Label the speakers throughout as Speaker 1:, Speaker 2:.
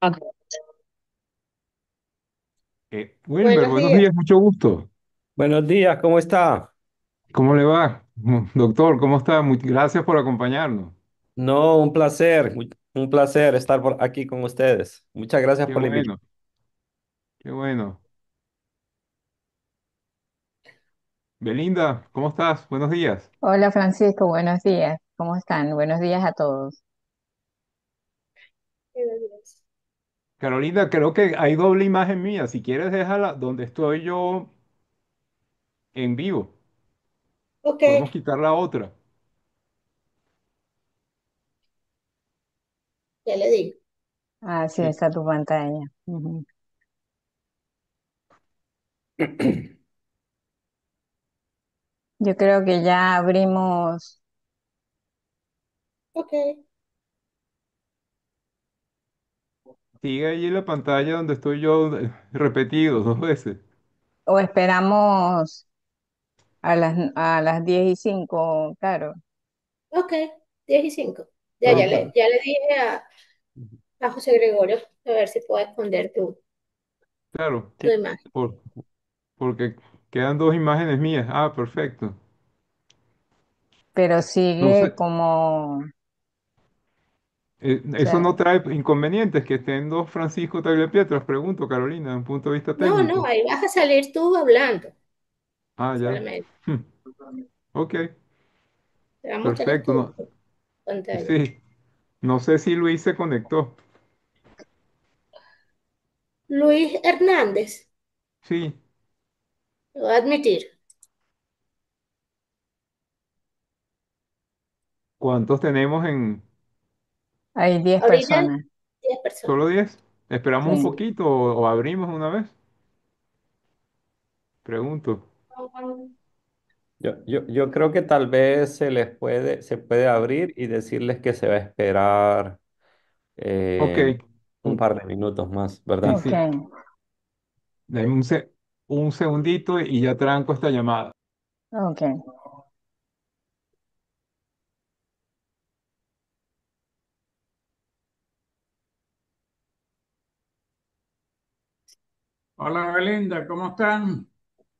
Speaker 1: Ok.
Speaker 2: Wilmer,
Speaker 1: Buenos
Speaker 2: buenos
Speaker 1: días.
Speaker 2: días, mucho gusto.
Speaker 3: Buenos días, ¿cómo está?
Speaker 2: ¿Cómo le va? Doctor, ¿cómo está? Gracias por acompañarnos.
Speaker 3: No, un placer, un placer estar por aquí con ustedes. Muchas gracias
Speaker 2: Qué
Speaker 3: por la invitación.
Speaker 2: bueno, qué bueno. Belinda, ¿cómo estás? Buenos días.
Speaker 1: Hola Francisco, buenos días. ¿Cómo están? Buenos días a todos. Buenos días.
Speaker 2: Carolina, creo que hay doble imagen mía. Si quieres, déjala donde estoy yo en vivo.
Speaker 1: Ok,
Speaker 2: Podemos quitar la otra.
Speaker 1: ya le digo. Ah, sí,
Speaker 2: Sí.
Speaker 1: está tu pantalla. Ujú. Yo creo que ya abrimos Ok.
Speaker 2: Sigue allí la pantalla donde estoy yo repetido dos veces.
Speaker 1: o esperamos a las 10:05, claro. Ok, 10:05. Ya, ya
Speaker 2: Ok,
Speaker 1: le, ya le dije a José Gregorio a ver si puede esconder
Speaker 2: claro,
Speaker 1: tu imagen.
Speaker 2: por- porque quedan dos imágenes mías. Ah, perfecto.
Speaker 1: Pero
Speaker 2: No
Speaker 1: sigue
Speaker 2: sé.
Speaker 1: como, o
Speaker 2: Eso
Speaker 1: sea,
Speaker 2: no trae inconvenientes que estén dos Francisco Tagliapiedras, pregunto, Carolina, desde un punto de vista
Speaker 1: no, no,
Speaker 2: técnico.
Speaker 1: ahí vas a salir tú hablando
Speaker 2: Ah, ya.
Speaker 1: solamente.
Speaker 2: Hmm. Ok,
Speaker 1: Te va a mostrar
Speaker 2: perfecto.
Speaker 1: tu
Speaker 2: No,
Speaker 1: pantalla.
Speaker 2: sí, no sé si Luis se conectó.
Speaker 1: Luis Hernández,
Speaker 2: Sí,
Speaker 1: lo voy a admitir.
Speaker 2: ¿cuántos tenemos en
Speaker 1: Hay 10
Speaker 2: so-
Speaker 1: Ahorita personas. 10
Speaker 2: solo
Speaker 1: personas.
Speaker 2: 10? ¿Esperamos un
Speaker 1: Sí.
Speaker 2: poquito o abrimos una vez? Pregunto.
Speaker 3: Yo creo que tal vez se puede abrir y decirles que se va a esperar
Speaker 2: Ok,
Speaker 3: eh, un
Speaker 2: un-
Speaker 3: par de minutos más,
Speaker 2: sí,
Speaker 3: ¿verdad?
Speaker 1: Ok,
Speaker 2: sí. Dame un segundito y ya tranco esta llamada.
Speaker 1: ok.
Speaker 4: Hola Belinda, ¿cómo están?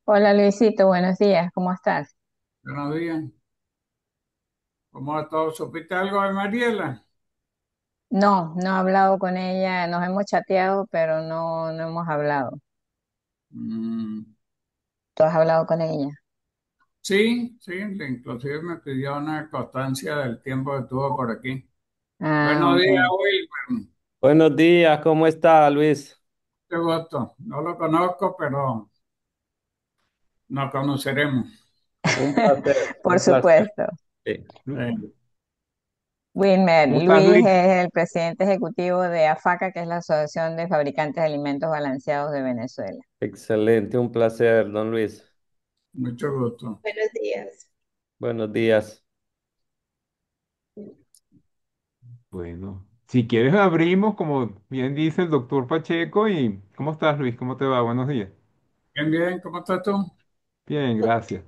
Speaker 1: Hola Luisito, buenos días, ¿cómo estás?
Speaker 4: Buenos días. ¿Cómo va todo? ¿Supiste algo de Mariela?
Speaker 1: No, no he hablado con ella, nos hemos chateado, pero no hemos hablado.
Speaker 4: Mm,
Speaker 1: ¿Tú has hablado con ella?
Speaker 4: sí, sí, inclusive me pidió una constancia del tiempo que estuvo por aquí.
Speaker 1: Ah,
Speaker 4: Buenos días,
Speaker 1: ok.
Speaker 4: Wilmer.
Speaker 3: Buenos días, ¿cómo está Luis?
Speaker 4: Qué gusto. No lo conozco, pero nos conoceremos.
Speaker 3: Un placer,
Speaker 1: Por
Speaker 3: un placer.
Speaker 1: supuesto.
Speaker 3: Sí,
Speaker 4: Eh,
Speaker 1: Wilmer,
Speaker 2: ¿Cómo estás,
Speaker 1: Luis
Speaker 2: Luis?
Speaker 1: es el presidente ejecutivo de AFACA, que es la Asociación de Fabricantes de Alimentos Balanceados de Venezuela.
Speaker 3: excelente, un placer, don Luis.
Speaker 4: mucho gusto.
Speaker 1: Buenos días.
Speaker 3: Buenos días.
Speaker 2: Bueno, si quieres abrimos, como bien dice el doctor Pacheco, y ¿cómo estás, Luis? ¿Cómo te va? Buenos días.
Speaker 4: Bien, bien, ¿cómo estás tú?
Speaker 2: Bien, gracias.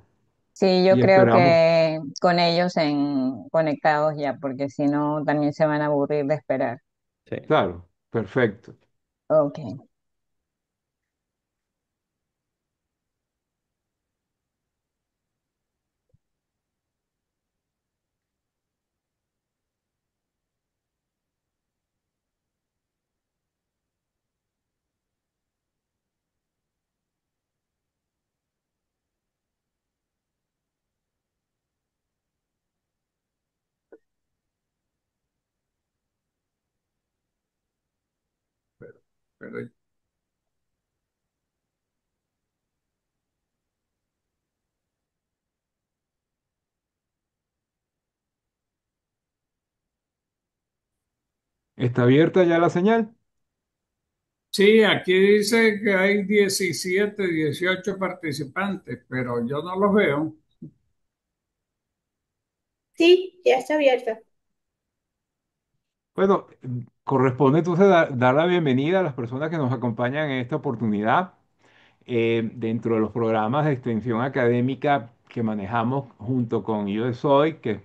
Speaker 1: Sí, yo
Speaker 2: Y
Speaker 1: creo
Speaker 2: esperamos,
Speaker 1: que con ellos conectados ya, porque si no también se van a aburrir de esperar.
Speaker 3: Sí.
Speaker 2: claro, perfecto.
Speaker 1: Ok.
Speaker 4: Pero
Speaker 2: ¿Está abierta ya la señal?
Speaker 4: sí, aquí dice que hay 17, 18 participantes, pero yo no los veo.
Speaker 1: Sí, ya está abierta.
Speaker 2: Bueno, corresponde entonces dar la bienvenida a las personas que nos acompañan en esta oportunidad dentro de los programas de extensión académica que manejamos junto con USOI, que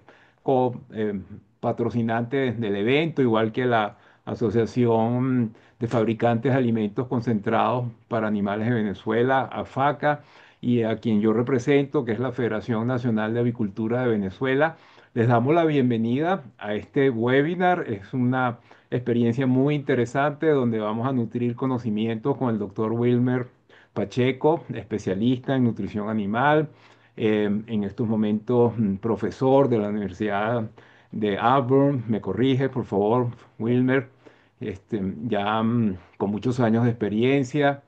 Speaker 2: es patrocinante del evento, igual que la Asociación de Fabricantes de Alimentos Concentrados para Animales de Venezuela, AFACA, y a quien yo represento, que es la Federación Nacional de Avicultura de Venezuela. Les damos la bienvenida a este webinar. Es una experiencia muy interesante donde vamos a nutrir conocimientos con el doctor Wilmer Pacheco, especialista en nutrición animal, en estos momentos profesor de la Universidad de Auburn. Me corrige, por favor, Wilmer. Ya con muchos años de experiencia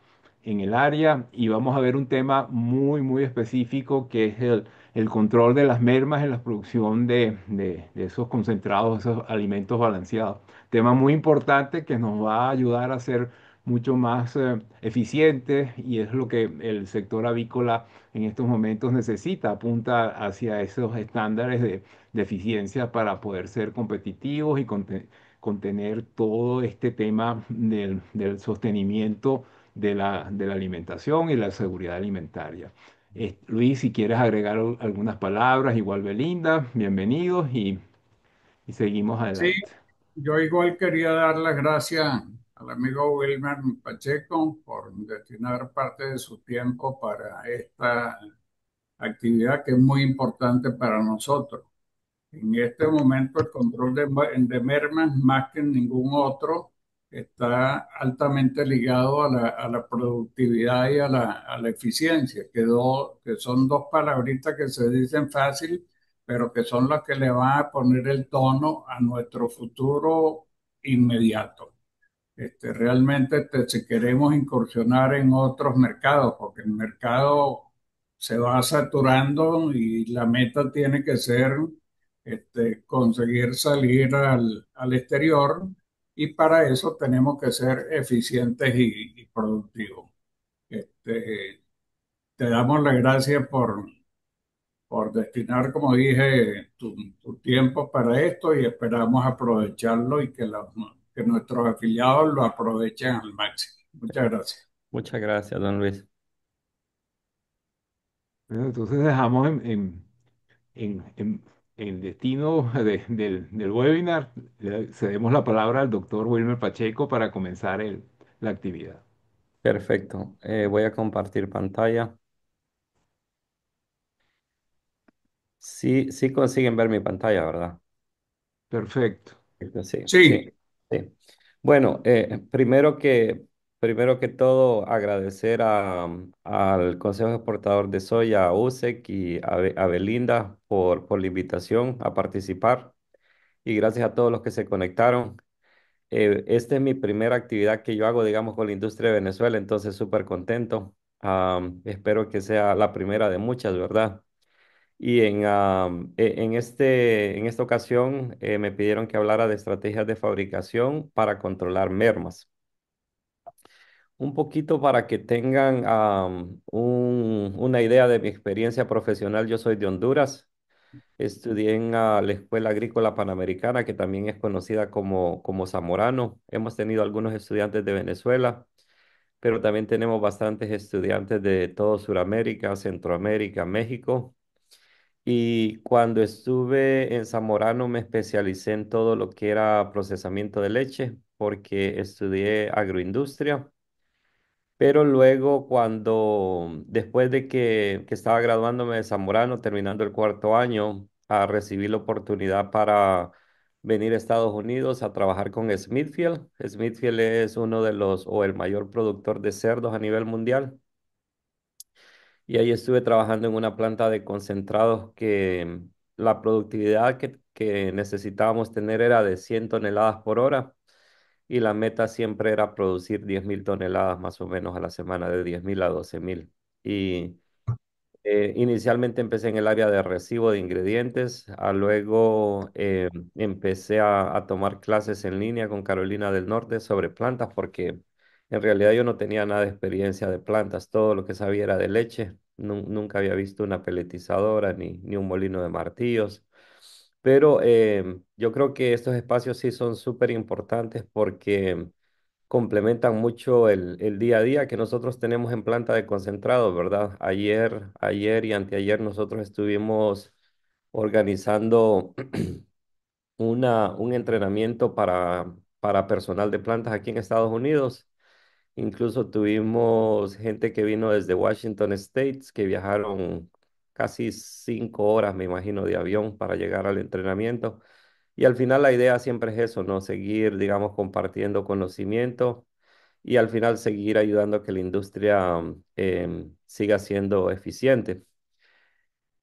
Speaker 2: en el área, y vamos a ver un tema muy, muy específico que es el control de las mermas en la producción de esos concentrados, esos alimentos balanceados. Tema muy importante que nos va a ayudar a ser mucho más eficientes, y es lo que el sector avícola en estos momentos necesita, apunta hacia esos estándares de eficiencia para poder ser competitivos y contener todo este tema del sostenimiento de la alimentación y la seguridad alimentaria. Luis, si quieres agregar algunas palabras, igual Belinda, bienvenidos y seguimos
Speaker 4: Sí,
Speaker 2: adelante.
Speaker 4: yo igual quería dar las gracias al amigo Wilmer Pacheco por destinar parte de su tiempo para esta actividad que es muy importante para nosotros. En este momento el control de mermas, más que en ningún otro, está altamente ligado a la productividad y a la eficiencia, que son dos palabritas que se dicen fácil, pero que son las que le van a poner el tono a nuestro futuro inmediato. Realmente si queremos incursionar en otros mercados, porque el mercado se va saturando y la meta tiene que ser conseguir salir al exterior, y para eso tenemos que ser eficientes y productivos. Este, Te damos las gracias por destinar, como dije, tu tiempo para esto, y esperamos aprovecharlo y que nuestros afiliados lo aprovechen al máximo. Muchas gracias.
Speaker 3: Muchas gracias, don Luis.
Speaker 2: Bueno, entonces dejamos en destino del webinar. Le cedemos la palabra al doctor Wilmer Pacheco para comenzar la actividad.
Speaker 3: Perfecto. Voy a compartir pantalla. Sí, sí consiguen ver mi pantalla, ¿verdad?
Speaker 2: Perfecto.
Speaker 3: Sí, sí,
Speaker 4: Sí,
Speaker 3: sí. Bueno, primero que todo, agradecer al Consejo Exportador de Soya, a USEC y a Belinda por la invitación a participar. Y gracias a todos los que se conectaron. Esta es mi primera actividad que yo hago, digamos, con la industria de Venezuela, entonces súper contento. Espero que sea la primera de muchas, ¿verdad? Y en esta ocasión me pidieron que hablara de estrategias de fabricación para controlar mermas. Un poquito para que tengan una idea de mi experiencia profesional. Yo soy de Honduras. Estudié en la Escuela Agrícola Panamericana, que también es conocida como Zamorano. Hemos tenido algunos estudiantes de Venezuela, pero también tenemos bastantes estudiantes de todo Sudamérica, Centroamérica, México. Y cuando estuve en Zamorano me especialicé en todo lo que era procesamiento de leche, porque estudié agroindustria. Pero luego, después de que estaba graduándome de Zamorano, terminando el cuarto año, recibí la oportunidad para venir a Estados Unidos a trabajar con Smithfield. Smithfield es uno de los, o el mayor productor de cerdos a nivel mundial. Y ahí estuve trabajando en una planta de concentrados que la productividad que necesitábamos tener era de 100 toneladas por hora, y la meta siempre era producir 10.000 toneladas más o menos a la semana, de 10.000 a 12.000. Y inicialmente empecé en el área de recibo de ingredientes, luego empecé a tomar clases en línea con Carolina del Norte sobre plantas, porque en realidad yo no tenía nada de experiencia de plantas, todo lo que sabía era de leche. Nunca había visto una peletizadora ni un molino de martillos. Pero yo creo que estos espacios sí son súper importantes porque complementan mucho el día a día que nosotros tenemos en planta de concentrado, ¿verdad? Ayer y anteayer nosotros estuvimos organizando un entrenamiento para personal de plantas aquí en Estados Unidos. Incluso tuvimos gente que vino desde Washington State, que viajaron casi 5 horas, me imagino, de avión para llegar al entrenamiento. Y al final la idea siempre es eso, ¿no? Seguir, digamos, compartiendo conocimiento y al final seguir ayudando a que la industria siga siendo eficiente.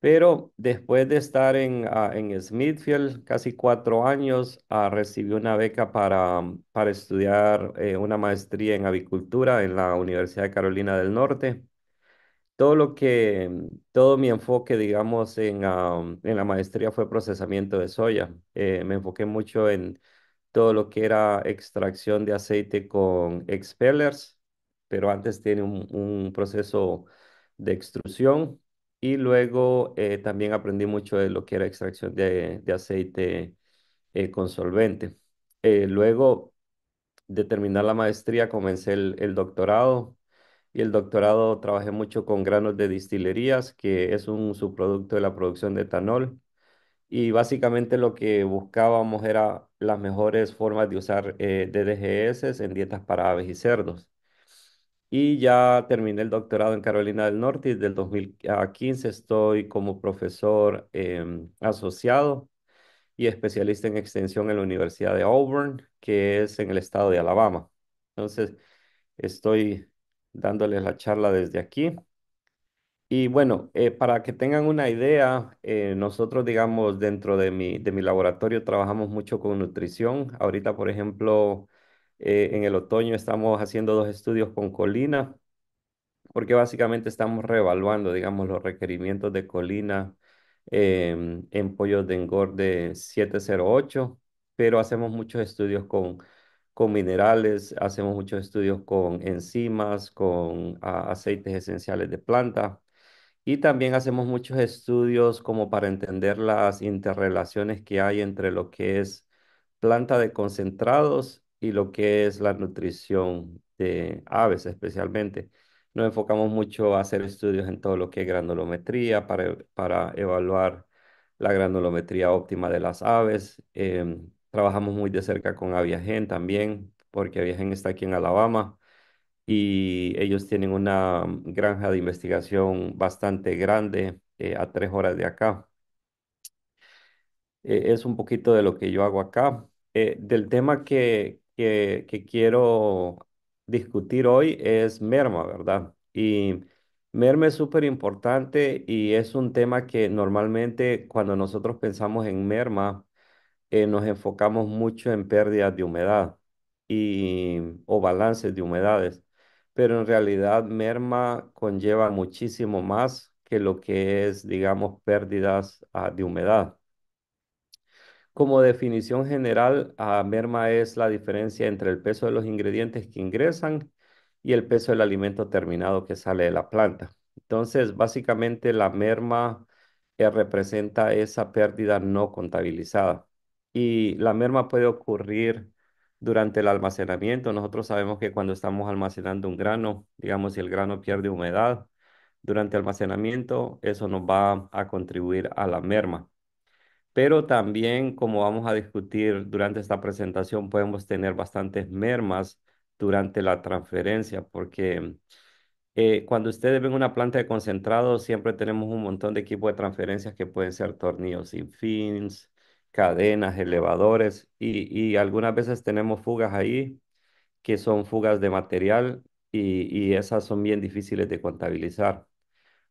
Speaker 3: Pero después de estar en Smithfield casi 4 años, recibí una beca para estudiar una maestría en avicultura en la Universidad de Carolina del Norte. Todo mi enfoque, digamos, en la maestría fue procesamiento de soya. Me enfoqué mucho en todo lo que era extracción de aceite con expellers, pero antes tiene un proceso de extrusión y luego también aprendí mucho de lo que era extracción de aceite con solvente. Luego de terminar la maestría comencé el doctorado y el doctorado trabajé mucho con granos de destilerías, que es un subproducto de la producción de etanol. Y básicamente lo que buscábamos era las mejores formas de usar DDGS en dietas para aves y cerdos. Y ya terminé el doctorado en Carolina del Norte y desde el 2015 estoy como profesor asociado y especialista en extensión en la Universidad de Auburn, que es en el estado de Alabama. Entonces, estoy dándoles la charla desde aquí. Y bueno, para que tengan una idea, nosotros, digamos, dentro de mi laboratorio trabajamos mucho con nutrición. Ahorita, por ejemplo, en el otoño estamos haciendo 2 estudios con colina, porque básicamente estamos reevaluando, digamos, los requerimientos de colina en pollos de engorde 708, pero hacemos muchos estudios con minerales, hacemos muchos estudios con enzimas, con aceites esenciales de planta. Y también hacemos muchos estudios como para entender las interrelaciones que hay entre lo que es planta de concentrados y lo que es la nutrición de aves especialmente. Nos enfocamos mucho a hacer estudios en todo lo que es granulometría para evaluar la granulometría óptima de las aves. Trabajamos muy de cerca con Aviagen también, porque Aviagen está aquí en Alabama y ellos tienen una granja de investigación bastante grande a 3 horas de acá. Es un poquito de lo que yo hago acá. Del tema que quiero discutir hoy es merma, ¿verdad? Y merma es súper importante y es un tema que normalmente cuando nosotros pensamos en merma, nos enfocamos mucho en pérdidas de humedad o balances de humedades, pero en realidad merma conlleva muchísimo más que lo que es, digamos, pérdidas de humedad. Como definición general, merma es la diferencia entre el peso de los ingredientes que ingresan y el peso del alimento terminado que sale de la planta. Entonces, básicamente la merma representa esa pérdida no contabilizada. Y la merma puede ocurrir durante el almacenamiento. Nosotros sabemos que cuando estamos almacenando un grano, digamos, si el grano pierde humedad durante el almacenamiento, eso nos va a contribuir a la merma. Pero también, como vamos a discutir durante esta presentación, podemos tener bastantes mermas durante la transferencia, porque cuando ustedes ven una planta de concentrado, siempre tenemos un montón de equipos de transferencias que pueden ser tornillos sin fins, cadenas, elevadores, y algunas veces tenemos fugas ahí que son fugas de material y esas son bien difíciles de contabilizar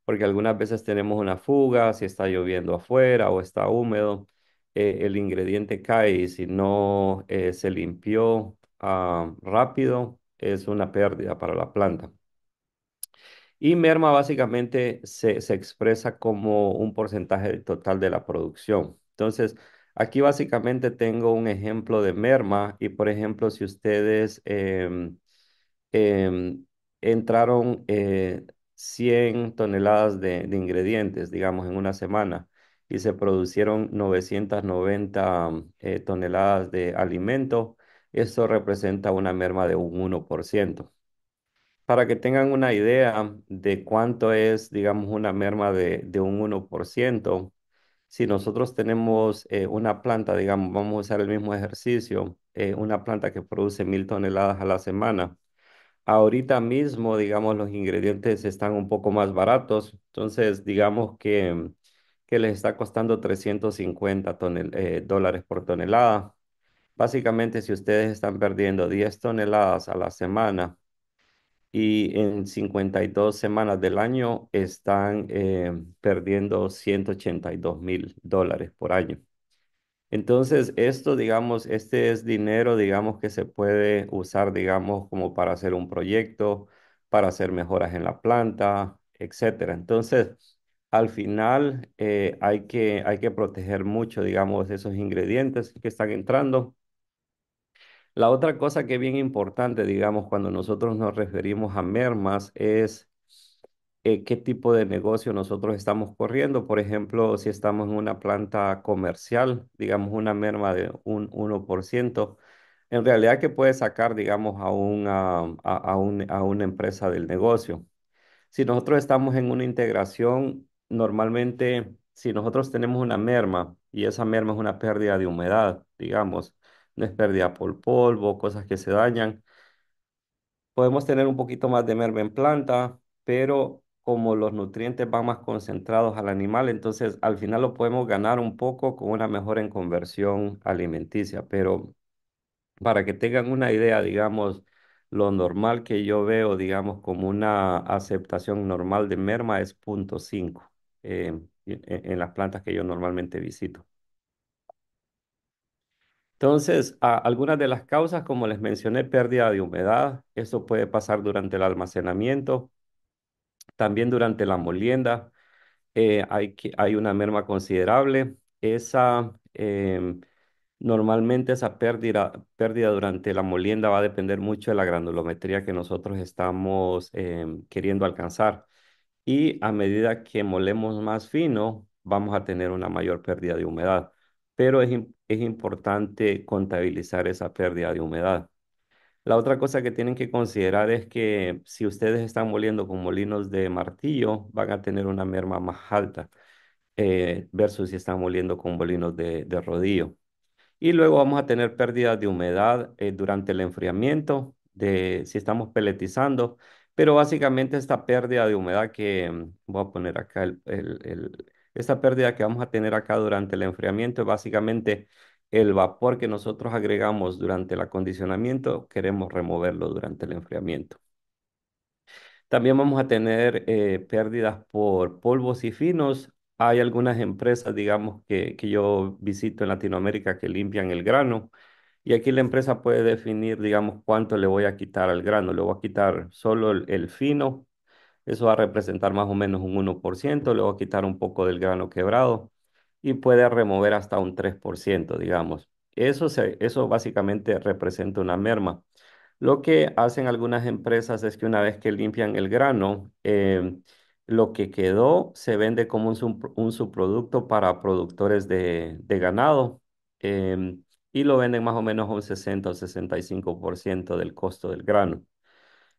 Speaker 3: porque algunas veces tenemos una fuga, si está lloviendo afuera o está húmedo, el ingrediente cae y si no se limpió rápido, es una pérdida para la planta. Y merma básicamente se expresa como un porcentaje total de la producción. Entonces, aquí básicamente tengo un ejemplo de merma y, por ejemplo, si ustedes em, entraron 100 toneladas de ingredientes, digamos, en una semana y se producieron 990 toneladas de alimento, esto representa una merma de un 1%. Para que tengan una idea de cuánto es, digamos, una merma de un 1%, Si nosotros tenemos una planta, digamos, vamos a usar el mismo ejercicio, una planta que produce 1.000 toneladas a la semana. Ahorita mismo, digamos, los ingredientes están un poco más baratos, entonces digamos que les está costando 350 dólares por tonelada. Básicamente, si ustedes están perdiendo 10 toneladas a la semana y en 52 semanas del año están perdiendo 182.000 dólares por año. Entonces, esto, digamos, este es dinero, digamos, que se puede usar, digamos, como para hacer un proyecto, para hacer mejoras en la planta, etcétera. Entonces, al final, hay que proteger mucho, digamos, esos ingredientes que están entrando. La otra cosa que es bien importante, digamos, cuando nosotros nos referimos a mermas es qué tipo de negocio nosotros estamos corriendo. Por ejemplo, si estamos en una planta comercial, digamos, una merma de un 1%, en realidad que puede sacar, digamos, a una empresa del negocio. Si nosotros estamos en una integración, normalmente, si nosotros tenemos una merma y esa merma es una pérdida de humedad, digamos, no es pérdida por polvo, cosas que se dañan, podemos tener un poquito más de merma en planta, pero como los nutrientes van más concentrados al animal, entonces al final lo podemos ganar un poco con una mejora en conversión alimenticia, pero para que tengan una idea, digamos, lo normal que yo veo, digamos, como una aceptación normal de merma es 0.5 en las plantas que yo normalmente visito. Entonces, algunas de las causas, como les mencioné, pérdida de humedad, eso puede pasar durante el almacenamiento, también durante la molienda, hay una merma considerable. Normalmente esa pérdida durante la molienda va a depender mucho de la granulometría que nosotros estamos queriendo alcanzar. Y a medida que molemos más fino, vamos a tener una mayor pérdida de humedad. Pero es importante contabilizar esa pérdida de humedad. La otra cosa que tienen que considerar es que si ustedes están moliendo con molinos de martillo, van a tener una merma más alta versus si están moliendo con molinos de rodillo. Y luego vamos a tener pérdidas de humedad durante el enfriamiento, si estamos peletizando, pero básicamente esta pérdida de humedad voy a poner acá, esta pérdida que vamos a tener acá durante el enfriamiento es básicamente el vapor que nosotros agregamos durante el acondicionamiento, queremos removerlo durante el enfriamiento. También vamos a tener pérdidas por polvos y finos. Hay algunas empresas, digamos, que yo visito en Latinoamérica que limpian el grano. Y aquí la empresa puede definir, digamos, cuánto le voy a quitar al grano. Le voy a quitar solo el fino. Eso va a representar más o menos un 1%. Le voy a quitar un poco del grano quebrado. Y puede remover hasta un 3%, digamos. Eso básicamente representa una merma. Lo que hacen algunas empresas es que una vez que limpian el grano, lo que quedó se vende como un subproducto para productores de ganado y lo venden más o menos a un 60 o 65% del costo del grano.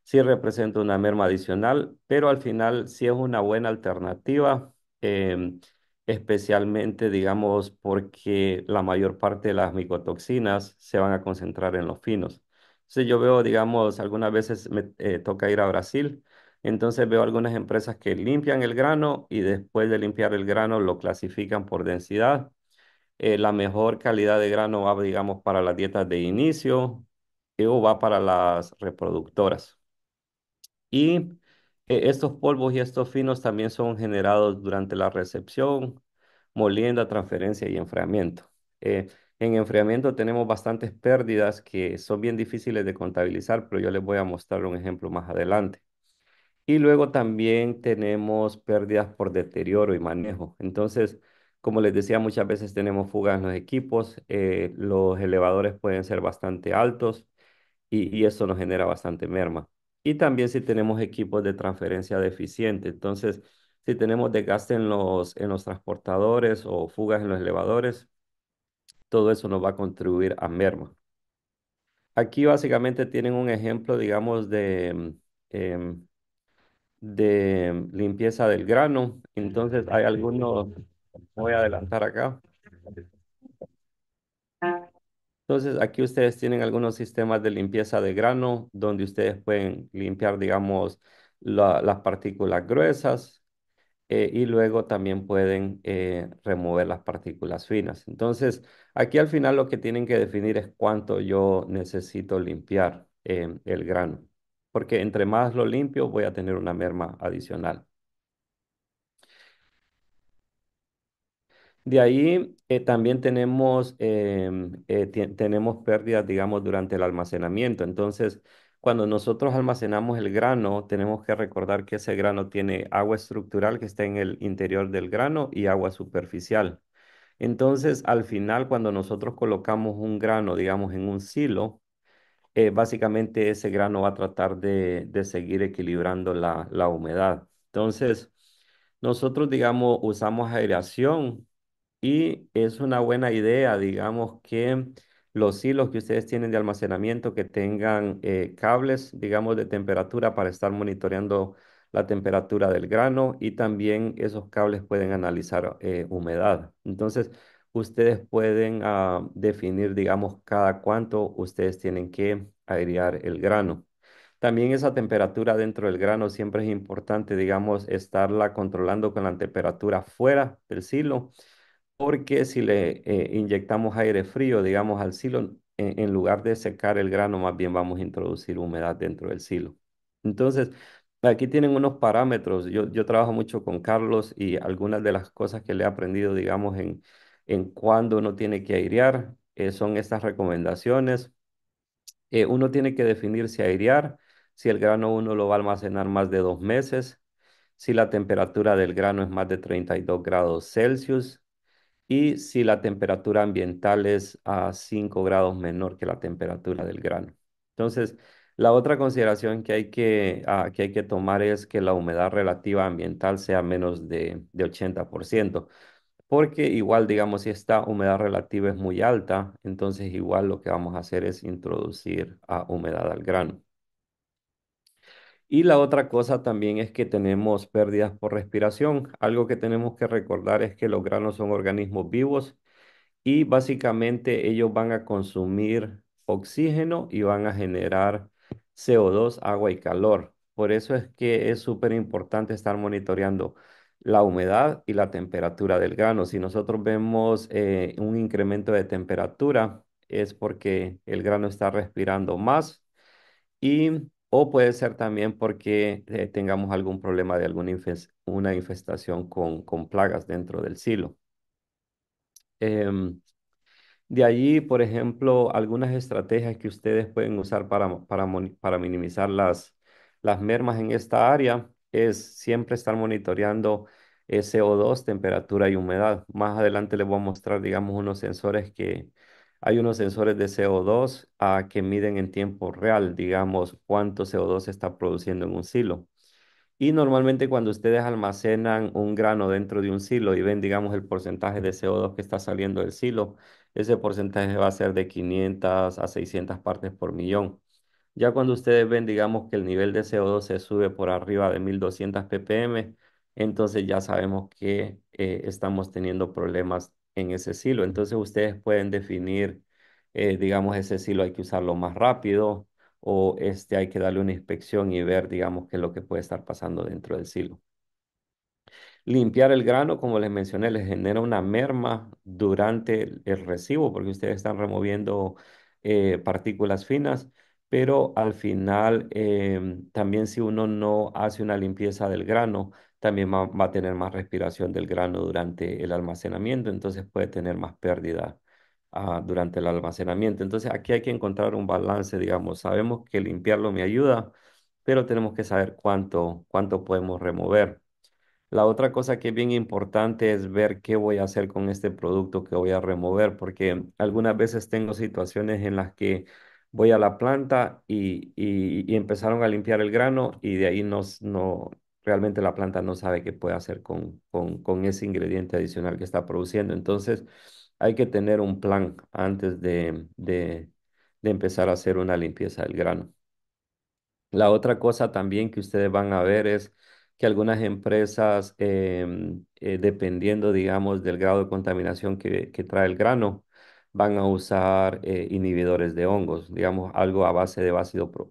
Speaker 3: Sí representa una merma adicional, pero al final sí es una buena alternativa, em, especialmente, digamos, porque la mayor parte de las micotoxinas se van a concentrar en los finos. Entonces yo veo, digamos, algunas veces me toca ir a Brasil, entonces veo algunas empresas que limpian el grano y después de limpiar el grano lo clasifican por densidad. La mejor calidad de grano va, digamos, para las dietas de inicio o va para las reproductoras. Y estos polvos y estos finos también son generados durante la recepción, molienda, transferencia y enfriamiento. En enfriamiento tenemos bastantes pérdidas que son bien difíciles de contabilizar, pero yo les voy a mostrar un ejemplo más adelante. Y luego también tenemos pérdidas por deterioro y manejo. Entonces, como les decía, muchas veces tenemos fugas en los equipos, los elevadores pueden ser bastante altos y eso nos genera bastante merma. Y también si tenemos equipos de transferencia deficiente, entonces si tenemos desgaste en los transportadores o fugas en los elevadores, todo eso nos va a contribuir a merma. Aquí básicamente tienen un ejemplo, digamos, de limpieza del grano. Entonces hay algunos. Voy a adelantar acá. Entonces, aquí ustedes tienen algunos sistemas de limpieza de grano donde ustedes pueden limpiar, digamos, las partículas gruesas y luego también pueden remover las partículas finas. Entonces, aquí al final lo que tienen que definir es cuánto yo necesito limpiar el grano, porque entre más lo limpio voy a tener una merma adicional. De ahí también tenemos, tenemos pérdidas, digamos, durante el almacenamiento. Entonces, cuando nosotros almacenamos el grano, tenemos que recordar que ese grano tiene agua estructural que está en el interior del grano y agua superficial. Entonces, al final, cuando nosotros colocamos un grano, digamos, en un silo, básicamente ese grano va a tratar de seguir equilibrando la humedad. Entonces, nosotros, digamos, usamos aireación y es una buena idea, digamos, que los hilos que ustedes tienen de almacenamiento que tengan cables, digamos, de temperatura para estar monitoreando la temperatura del grano y también esos cables pueden analizar humedad. Entonces, ustedes pueden definir, digamos, cada cuánto ustedes tienen que airear el grano. También esa temperatura dentro del grano siempre es importante, digamos, estarla controlando con la temperatura fuera del silo porque si le inyectamos aire frío, digamos, al silo, en lugar de secar el grano, más bien vamos a introducir humedad dentro del silo. Entonces, aquí tienen unos parámetros. Yo trabajo mucho con Carlos y algunas de las cosas que le he aprendido, digamos, en cuándo uno tiene que airear, son estas recomendaciones. Uno tiene que definir si airear, si el grano uno lo va a almacenar más de 2 meses, si la temperatura del grano es más de 32 grados Celsius y si la temperatura ambiental es a 5 grados menor que la temperatura del grano. Entonces, la otra consideración que hay que tomar es que la humedad relativa ambiental sea menos de 80%, porque igual, digamos, si esta humedad relativa es muy alta, entonces igual lo que vamos a hacer es introducir humedad al grano. Y la otra cosa también es que tenemos pérdidas por respiración. Algo que tenemos que recordar es que los granos son organismos vivos y básicamente ellos van a consumir oxígeno y van a generar CO2, agua y calor. Por eso es que es súper importante estar monitoreando la humedad y la temperatura del grano. Si nosotros vemos un incremento de temperatura, es porque el grano está respirando más y o puede ser también porque tengamos algún problema de una infestación con plagas dentro del silo. Em, de allí, por ejemplo, algunas estrategias que ustedes pueden usar para minimizar las mermas en esta área es siempre estar monitoreando CO2, temperatura y humedad. Más adelante les voy a mostrar, digamos, hay unos sensores de CO2 que miden en tiempo real, digamos, cuánto CO2 se está produciendo en un silo. Y normalmente cuando ustedes almacenan un grano dentro de un silo y ven, digamos, el porcentaje de CO2 que está saliendo del silo, ese porcentaje va a ser de 500 a 600 partes por millón. Ya cuando ustedes ven, digamos, que el nivel de CO2 se sube por arriba de 1200 ppm, entonces ya sabemos que estamos teniendo problemas en ese silo. Entonces ustedes pueden definir, digamos, ese silo hay que usarlo más rápido o hay que darle una inspección y ver, digamos, qué es lo que puede estar pasando dentro del silo. Limpiar el grano, como les mencioné, les genera una merma durante el recibo porque ustedes están removiendo partículas finas, pero al final también si uno no hace una limpieza del grano, también va a tener más respiración del grano durante el almacenamiento, entonces puede tener más pérdida durante el almacenamiento. Entonces aquí hay que encontrar un balance, digamos, sabemos que limpiarlo me ayuda, pero tenemos que saber cuánto podemos remover. La otra cosa que es bien importante es ver qué voy a hacer con este producto que voy a remover, porque algunas veces tengo situaciones en las que voy a la planta y empezaron a limpiar el grano y de ahí realmente la planta no sabe qué puede hacer con ese ingrediente adicional que está produciendo. Entonces hay que tener un plan antes de empezar a hacer una limpieza del grano. La otra cosa también que ustedes van a ver es que algunas empresas, dependiendo, digamos, del grado de contaminación que trae el grano, van a usar inhibidores de hongos, digamos, algo a base de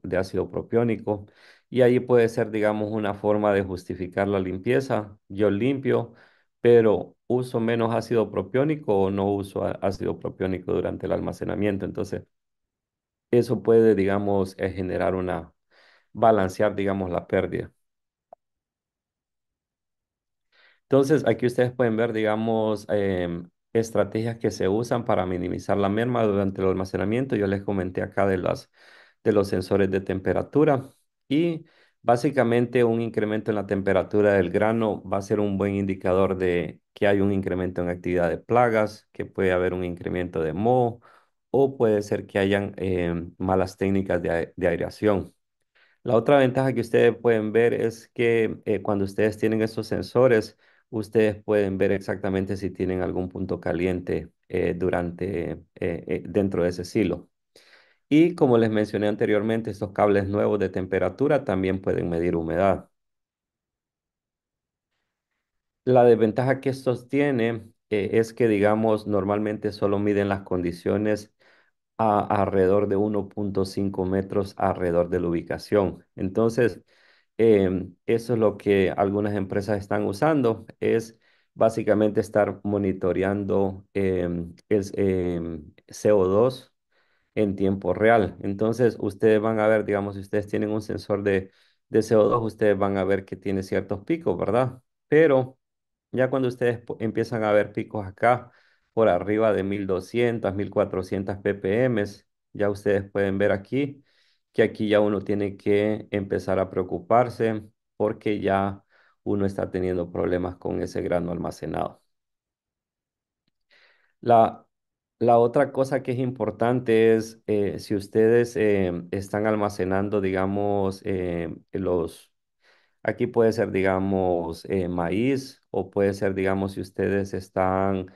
Speaker 3: de ácido propiónico. Y ahí puede ser, digamos, una forma de justificar la limpieza. Yo limpio, pero uso menos ácido propiónico o no uso ácido propiónico durante el almacenamiento. Entonces, eso puede, digamos, generar balancear, digamos, la pérdida. Entonces, aquí ustedes pueden ver, digamos, estrategias que se usan para minimizar la merma durante el almacenamiento. Yo les comenté acá de los sensores de temperatura y básicamente un incremento en la temperatura del grano va a ser un buen indicador de que hay un incremento en actividad de plagas, que puede haber un incremento de moho o puede ser que hayan malas técnicas de aireación. La otra ventaja que ustedes pueden ver es que cuando ustedes tienen esos sensores, ustedes pueden ver exactamente si tienen algún punto caliente dentro de ese silo. Y como les mencioné anteriormente, estos cables nuevos de temperatura también pueden medir humedad. La desventaja que estos tienen es que, digamos, normalmente solo miden las condiciones alrededor de 1,5 metros alrededor de la ubicación. Entonces, eso es lo que algunas empresas están usando, es básicamente estar monitoreando el CO2 en tiempo real. Entonces, ustedes van a ver, digamos, si ustedes tienen un sensor de CO2, ustedes van a ver que tiene ciertos picos, ¿verdad? Pero ya cuando ustedes empiezan a ver picos acá por arriba de 1200, 1400 ppm, ya ustedes pueden ver aquí que aquí ya uno tiene que empezar a preocuparse porque ya uno está teniendo problemas con ese grano almacenado. La, la otra cosa que es importante es si ustedes están almacenando, digamos, aquí puede ser, digamos, maíz o puede ser, digamos, si ustedes están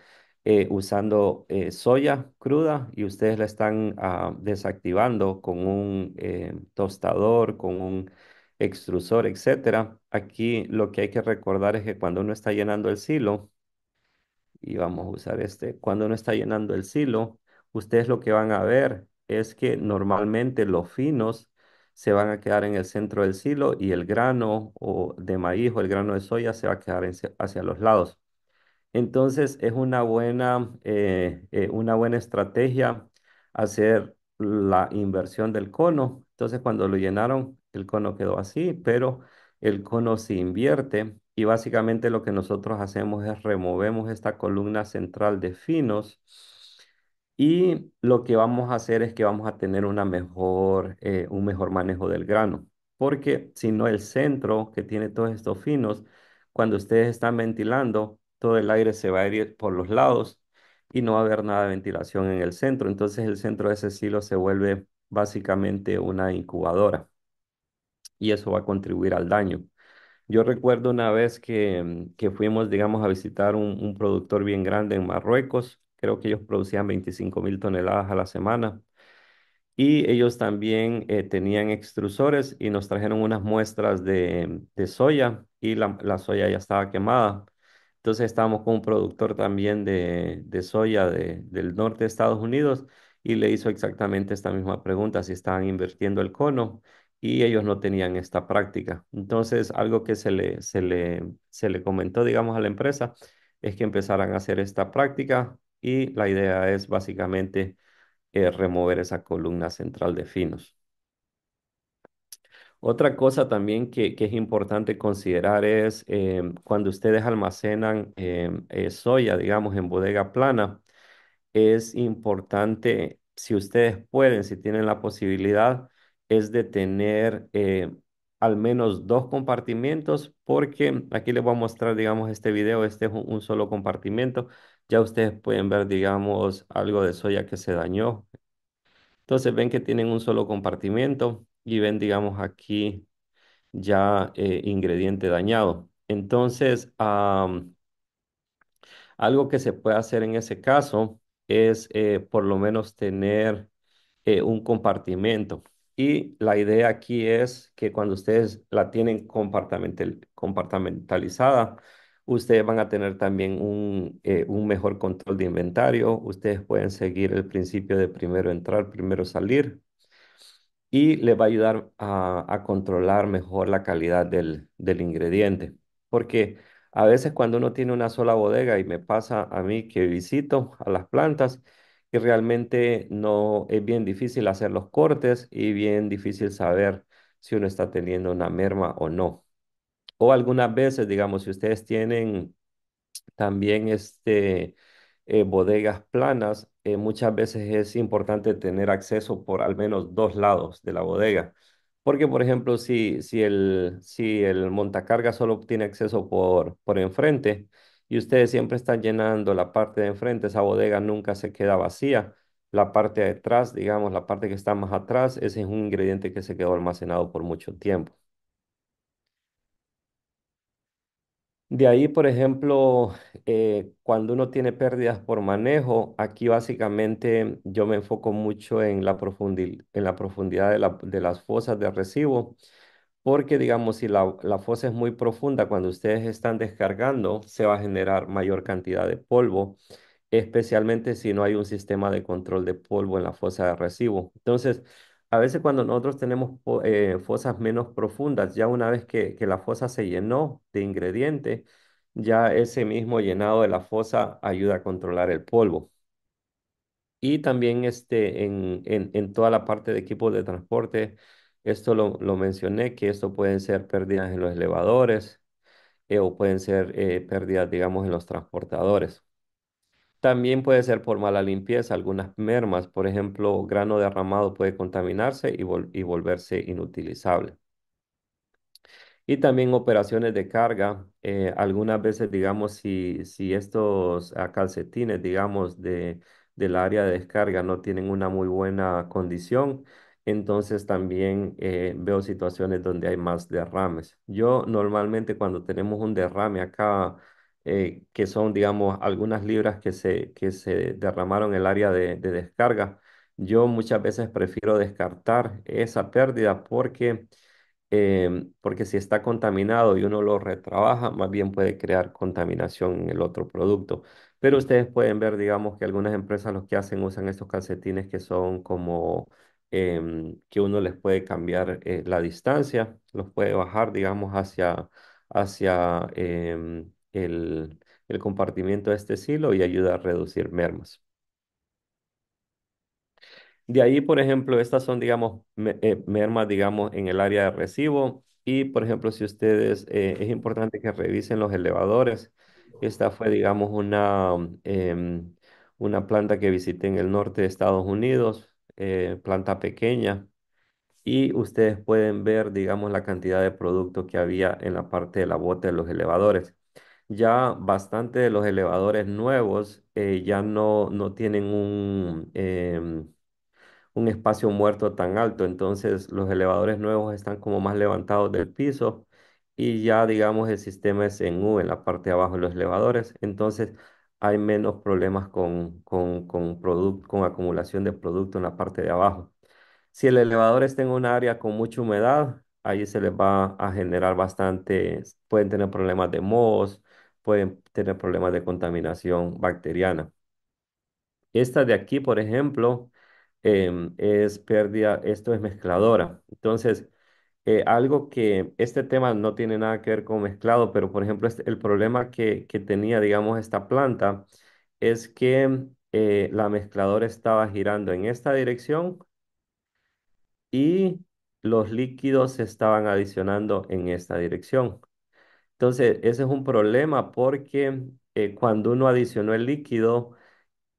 Speaker 3: usando soya cruda y ustedes la están desactivando con un tostador, con un extrusor, etcétera. Aquí lo que hay que recordar es que cuando uno está llenando el silo, y vamos a usar este. Cuando uno está llenando el silo, ustedes lo que van a ver es que normalmente los finos se van a quedar en el centro del silo y el grano o de maíz o el grano de soya se va a quedar hacia los lados. Entonces es una buena estrategia hacer la inversión del cono. Entonces cuando lo llenaron, el cono quedó así, pero el cono se invierte y básicamente lo que nosotros hacemos es removemos esta columna central de finos y lo que vamos a hacer es que vamos a tener un mejor manejo del grano. Porque si no el centro que tiene todos estos finos, cuando ustedes están ventilando, todo el aire se va a ir por los lados y no va a haber nada de ventilación en el centro. Entonces el centro de ese silo se vuelve básicamente una incubadora y eso va a contribuir al daño. Yo recuerdo una vez que fuimos, digamos, a visitar un productor bien grande en Marruecos. Creo que ellos producían 25,000 toneladas a la semana. Y ellos también tenían extrusores y nos trajeron unas muestras de soya y la soya ya estaba quemada. Entonces estábamos con un productor también de soya del norte de Estados Unidos y le hizo exactamente esta misma pregunta, si estaban invirtiendo el cono y ellos no tenían esta práctica. Entonces algo que se le comentó, digamos, a la empresa es que empezaran a hacer esta práctica y la idea es básicamente remover esa columna central de finos. Otra cosa también que es importante considerar es cuando ustedes almacenan soya, digamos, en bodega plana, es importante, si ustedes pueden, si tienen la posibilidad, es de tener al menos dos compartimentos, porque aquí les voy a mostrar, digamos, este video, este es un solo compartimento. Ya ustedes pueden ver, digamos, algo de soya que se dañó. Entonces ven que tienen un solo compartimento y ven, digamos, aquí ya ingrediente dañado. Entonces, algo que se puede hacer en ese caso es por lo menos tener un compartimento. Y la idea aquí es que cuando ustedes la tienen compartamentalizada, ustedes van a tener también un mejor control de inventario. Ustedes pueden seguir el principio de primero entrar, primero salir y les va a ayudar a controlar mejor la calidad del ingrediente. Porque a veces cuando uno tiene una sola bodega, y me pasa a mí que visito a las plantas, y realmente no es bien difícil hacer los cortes y bien difícil saber si uno está teniendo una merma o no. O algunas veces, digamos, si ustedes tienen también bodegas planas, muchas veces es importante tener acceso por al menos dos lados de la bodega. Porque, por ejemplo, si el montacarga solo tiene acceso por enfrente y ustedes siempre están llenando la parte de enfrente, esa bodega nunca se queda vacía. La parte de atrás, digamos, la parte que está más atrás, ese es un ingrediente que se quedó almacenado por mucho tiempo. De ahí, por ejemplo, cuando uno tiene pérdidas por manejo, aquí básicamente yo me enfoco mucho en la profundidad de las fosas de resibo, porque digamos, si la fosa es muy profunda, cuando ustedes están descargando, se va a generar mayor cantidad de polvo, especialmente si no hay un sistema de control de polvo en la fosa de resibo. Entonces, a veces cuando nosotros tenemos fosas menos profundas, ya una vez que la fosa se llenó de ingrediente, ya ese mismo llenado de la fosa ayuda a controlar el polvo. Y también en toda la parte de equipos de transporte, esto lo mencioné, que esto pueden ser pérdidas en los elevadores o pueden ser pérdidas, digamos, en los transportadores. También puede ser por mala limpieza, algunas mermas, por ejemplo, grano derramado puede contaminarse y volverse inutilizable. Y también operaciones de carga. Algunas veces, digamos, si estos calcetines, digamos, del área de descarga no tienen una muy buena condición, entonces también veo situaciones donde hay más derrames. Yo normalmente cuando tenemos un derrame acá, que son, digamos, algunas libras que se derramaron en el área de descarga, yo muchas veces prefiero descartar esa pérdida porque si está contaminado y uno lo retrabaja, más bien puede crear contaminación en el otro producto. Pero ustedes pueden ver, digamos, que algunas empresas lo que hacen usan estos calcetines que son como que uno les puede cambiar la distancia, los puede bajar, digamos, hacia el compartimiento de este silo y ayuda a reducir mermas. De ahí, por ejemplo, estas son, digamos, mermas, digamos, en el área de recibo. Y, por ejemplo, si ustedes, es importante que revisen los elevadores. Esta fue, digamos, una planta que visité en el norte de Estados Unidos, planta pequeña. Y ustedes pueden ver, digamos, la cantidad de producto que había en la parte de la bota de los elevadores. Ya bastante de los elevadores nuevos ya no tienen un espacio muerto tan alto. Entonces los elevadores nuevos están como más levantados del piso y ya digamos el sistema es en U en la parte de abajo de los elevadores. Entonces hay menos problemas con acumulación de producto en la parte de abajo. Si el elevador está en un área con mucha humedad, ahí se les va a generar bastante, pueden tener problemas de mohos, pueden tener problemas de contaminación bacteriana. Esta de aquí, por ejemplo, es pérdida, esto es mezcladora. Entonces, algo que este tema no tiene nada que ver con mezclado, pero por ejemplo, el problema que tenía, digamos, esta planta es que la mezcladora estaba girando en esta dirección y los líquidos se estaban adicionando en esta dirección. Entonces, ese es un problema porque cuando uno adicionó el líquido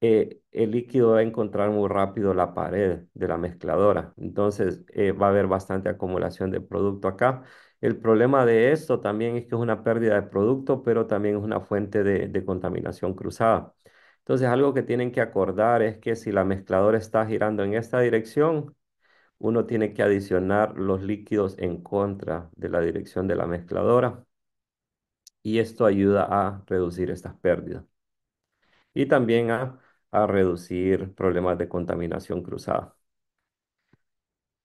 Speaker 3: va a encontrar muy rápido la pared de la mezcladora. Entonces, va a haber bastante acumulación de producto acá. El problema de esto también es que es una pérdida de producto, pero también es una fuente de contaminación cruzada. Entonces, algo que tienen que acordar es que si la mezcladora está girando en esta dirección, uno tiene que adicionar los líquidos en contra de la dirección de la mezcladora y esto ayuda a reducir estas pérdidas y también a, reducir problemas de contaminación cruzada.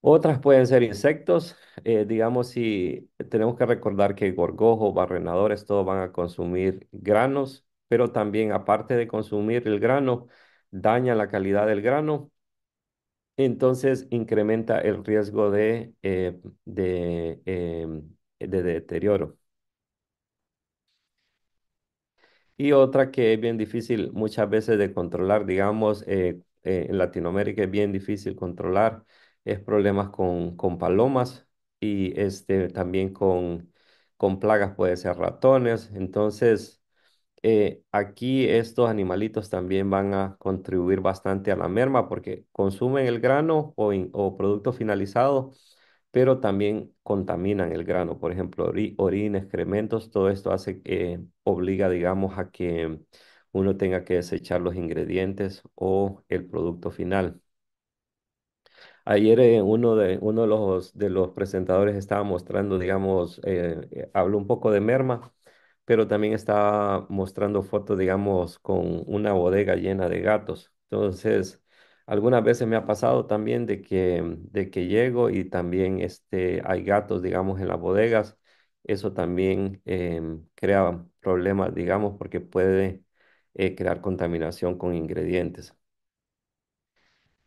Speaker 3: Otras pueden ser insectos, digamos, si tenemos que recordar que gorgojos, barrenadores, todos van a consumir granos, pero también aparte de consumir el grano, daña la calidad del grano, entonces incrementa el riesgo de deterioro. Y otra que es bien difícil muchas veces de controlar, digamos, en Latinoamérica es bien difícil controlar, es problemas con palomas y también con plagas, puede ser ratones. Entonces, aquí estos animalitos también van a contribuir bastante a la merma porque consumen el grano o producto finalizado, pero también contaminan el grano. Por ejemplo, orina, excrementos, todo esto hace que obliga, digamos, a que uno tenga que desechar los ingredientes o el producto final. Ayer uno de los presentadores estaba mostrando, digamos, habló un poco de merma, pero también estaba mostrando fotos, digamos, con una bodega llena de gatos. Entonces, algunas veces me ha pasado también de que llego y también hay gatos, digamos, en las bodegas. Eso también crea problemas, digamos, porque puede crear contaminación con ingredientes.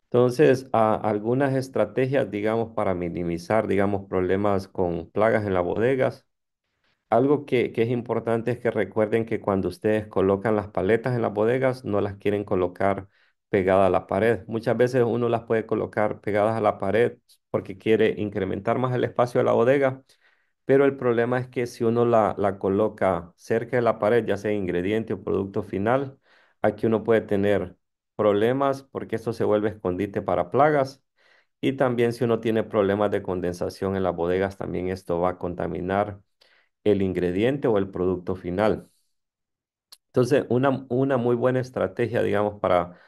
Speaker 3: Entonces, algunas estrategias, digamos, para minimizar, digamos, problemas con plagas en las bodegas. Algo que es importante es que recuerden que cuando ustedes colocan las paletas en las bodegas, no las quieren colocar pegadas a la pared. Muchas veces uno las puede colocar pegadas a la pared porque quiere incrementar más el espacio de la bodega, pero el problema es que si uno la coloca cerca de la pared, ya sea ingrediente o producto final, aquí uno puede tener problemas porque esto se vuelve escondite para plagas. Y también si uno tiene problemas de condensación en las bodegas, también esto va a contaminar el ingrediente o el producto final. Entonces, una muy buena estrategia, digamos, para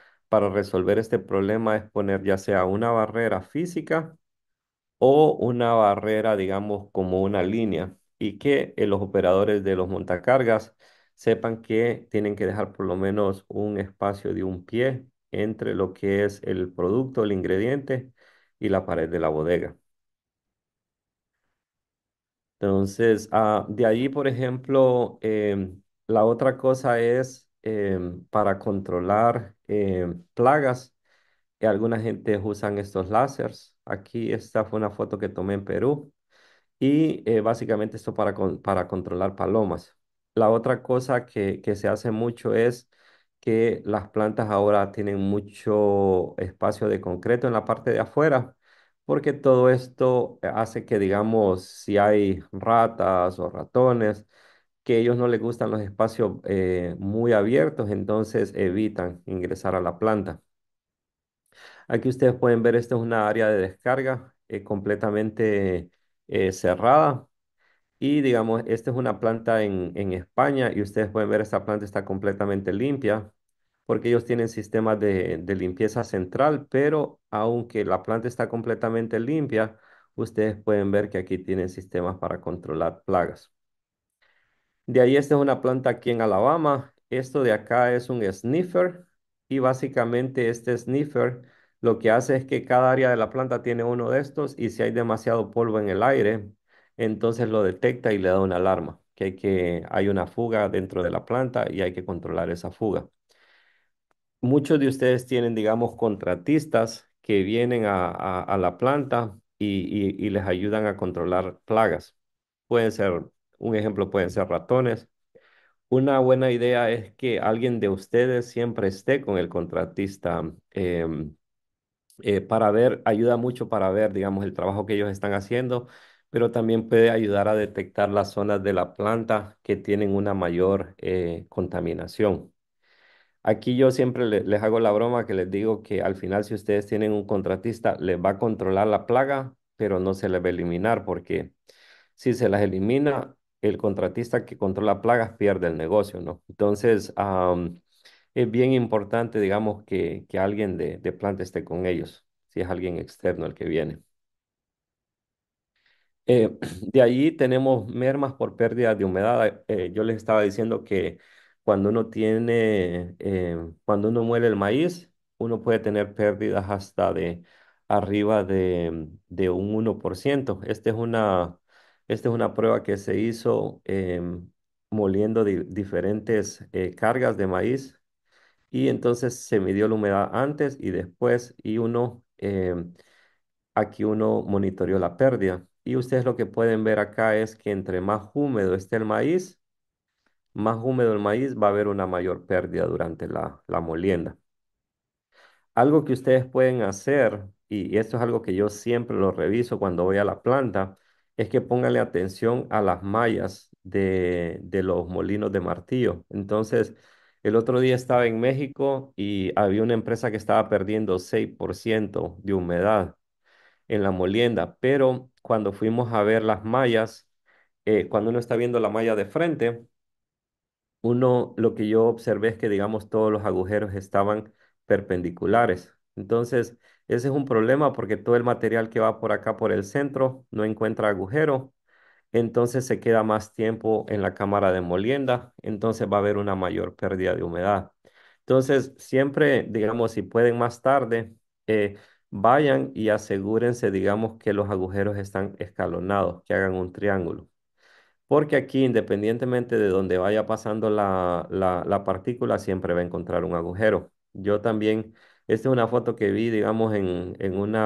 Speaker 3: resolver este problema es poner ya sea una barrera física o una barrera, digamos, como una línea y que los operadores de los montacargas sepan que tienen que dejar por lo menos un espacio de un pie entre lo que es el producto, el ingrediente y la pared de la bodega. Entonces, de ahí, por ejemplo, la otra cosa es para controlar plagas. Alguna gente usan estos láseres. Aquí esta fue una foto que tomé en Perú y básicamente esto para controlar palomas. La otra cosa que se hace mucho es que las plantas ahora tienen mucho espacio de concreto en la parte de afuera, porque todo esto hace que, digamos, si hay ratas o ratones, que ellos no les gustan los espacios muy abiertos, entonces evitan ingresar a la planta. Aquí ustedes pueden ver, esta es una área de descarga completamente cerrada. Y digamos, esta es una planta en España y ustedes pueden ver esta planta está completamente limpia porque ellos tienen sistemas de limpieza central, pero aunque la planta está completamente limpia, ustedes pueden ver que aquí tienen sistemas para controlar plagas. De ahí esta es una planta aquí en Alabama. Esto de acá es un sniffer y básicamente este sniffer lo que hace es que cada área de la planta tiene uno de estos y si hay demasiado polvo en el aire, entonces lo detecta y le da una alarma, hay una fuga dentro de la planta y hay que controlar esa fuga. Muchos de ustedes tienen, digamos, contratistas que vienen a la planta y les ayudan a controlar plagas. Pueden ser, un ejemplo pueden ser ratones. Una buena idea es que alguien de ustedes siempre esté con el contratista para ver, ayuda mucho para ver, digamos, el trabajo que ellos están haciendo, pero también puede ayudar a detectar las zonas de la planta que tienen una mayor contaminación. Aquí yo siempre les hago la broma que les digo que al final si ustedes tienen un contratista, les va a controlar la plaga, pero no se les va a eliminar porque si se las elimina, el contratista que controla plagas pierde el negocio, ¿no? Entonces, es bien importante, digamos, que alguien de planta esté con ellos, si es alguien externo el que viene. De ahí tenemos mermas por pérdida de humedad. Yo les estaba diciendo que cuando uno muele el maíz, uno puede tener pérdidas hasta de arriba de un 1%. Esta es una prueba que se hizo moliendo diferentes cargas de maíz y entonces se midió la humedad antes y después y aquí uno monitoreó la pérdida. Y ustedes lo que pueden ver acá es que entre más húmedo esté el maíz, más húmedo el maíz, va a haber una mayor pérdida durante la molienda. Algo que ustedes pueden hacer, y esto es algo que yo siempre lo reviso cuando voy a la planta, es que pónganle atención a las mallas de los molinos de martillo. Entonces, el otro día estaba en México y había una empresa que estaba perdiendo 6% de humedad en la molienda, pero cuando fuimos a ver las mallas, cuando uno está viendo la malla de frente, lo que yo observé es que, digamos, todos los agujeros estaban perpendiculares. Entonces, ese es un problema porque todo el material que va por acá, por el centro, no encuentra agujero. Entonces se queda más tiempo en la cámara de molienda. Entonces va a haber una mayor pérdida de humedad. Entonces, siempre, digamos, si pueden más tarde, vayan y asegúrense, digamos, que los agujeros están escalonados, que hagan un triángulo. Porque aquí, independientemente de donde vaya pasando la partícula, siempre va a encontrar un agujero. Yo también, esta es una foto que vi, digamos, en un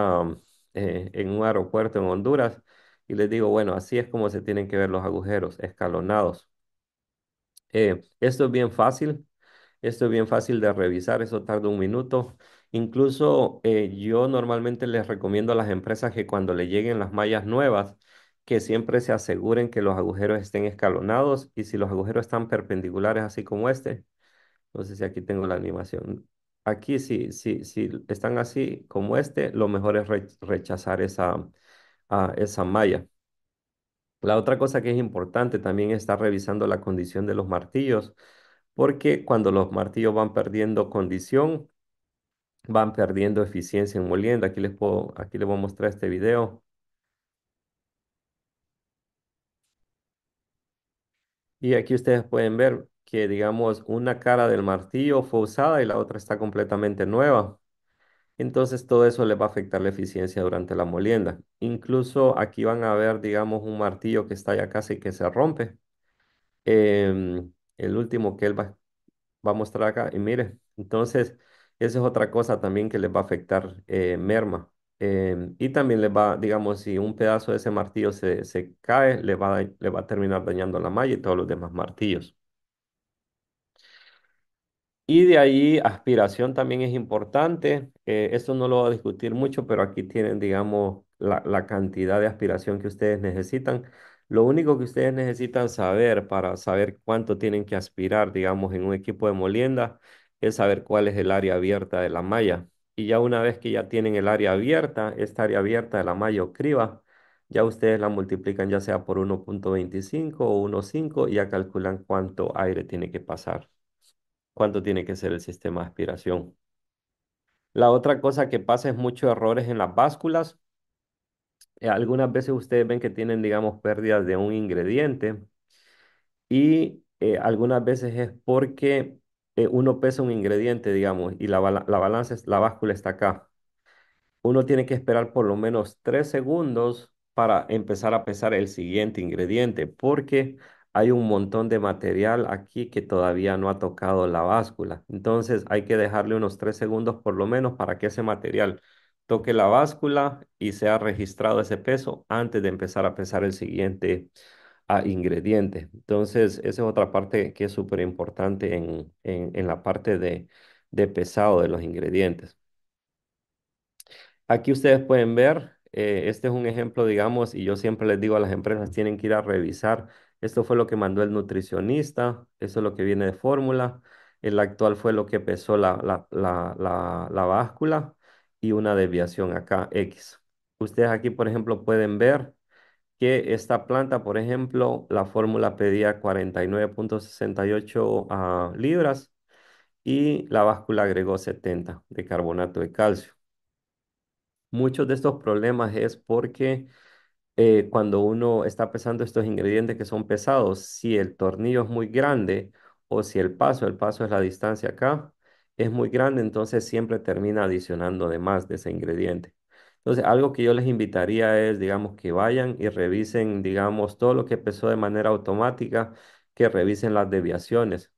Speaker 3: aeropuerto en Honduras, y les digo, bueno, así es como se tienen que ver los agujeros, escalonados. Esto es bien fácil. Esto es bien fácil de revisar, eso tarda un minuto. Incluso yo normalmente les recomiendo a las empresas que cuando le lleguen las mallas nuevas, que siempre se aseguren que los agujeros estén escalonados y si los agujeros están perpendiculares, así como este, no sé si aquí tengo la animación. Aquí si están así como este, lo mejor es rechazar esa malla. La otra cosa que es importante también es estar revisando la condición de los martillos, porque cuando los martillos van perdiendo condición, van perdiendo eficiencia en molienda. Aquí les voy a mostrar este video. Y aquí ustedes pueden ver que, digamos, una cara del martillo fue usada y la otra está completamente nueva. Entonces todo eso les va a afectar la eficiencia durante la molienda. Incluso aquí van a ver, digamos, un martillo que está ya casi que se rompe. El último que él va a mostrar acá. Y mire, entonces, esa es otra cosa también que les va a afectar merma. Y también les va, digamos, si un pedazo de ese martillo se cae, le va a terminar dañando la malla y todos los demás martillos. Y de ahí, aspiración también es importante. Esto no lo voy a discutir mucho, pero aquí tienen, digamos, la cantidad de aspiración que ustedes necesitan. Lo único que ustedes necesitan saber para saber cuánto tienen que aspirar, digamos, en un equipo de molienda, es saber cuál es el área abierta de la malla. Y ya una vez que ya tienen el área abierta, esta área abierta de la malla o criba, ya ustedes la multiplican ya sea por 1,25 o 1,5 y ya calculan cuánto aire tiene que pasar, cuánto tiene que ser el sistema de aspiración. La otra cosa que pasa es muchos errores en las básculas. Algunas veces ustedes ven que tienen, digamos, pérdidas de un ingrediente y algunas veces es porque uno pesa un ingrediente, digamos, y la balanza, la báscula está acá. Uno tiene que esperar por lo menos 3 segundos para empezar a pesar el siguiente ingrediente, porque hay un montón de material aquí que todavía no ha tocado la báscula. Entonces hay que dejarle unos 3 segundos por lo menos para que ese material toque la báscula y sea registrado ese peso antes de empezar a pesar el siguiente ingrediente. Entonces, esa es otra parte que es súper importante en la parte de pesado de los ingredientes. Aquí ustedes pueden ver, este es un ejemplo, digamos, y yo siempre les digo a las empresas, tienen que ir a revisar. Esto fue lo que mandó el nutricionista, eso es lo que viene de fórmula. El actual fue lo que pesó la báscula y una desviación acá, X. Ustedes aquí, por ejemplo, pueden ver que esta planta, por ejemplo, la fórmula pedía 49,68 libras y la báscula agregó 70 de carbonato de calcio. Muchos de estos problemas es porque cuando uno está pesando estos ingredientes que son pesados, si el tornillo es muy grande o si el paso es la distancia acá, es muy grande, entonces siempre termina adicionando de más de ese ingrediente. Entonces, algo que yo les invitaría es, digamos, que vayan y revisen, digamos, todo lo que empezó de manera automática, que revisen las desviaciones.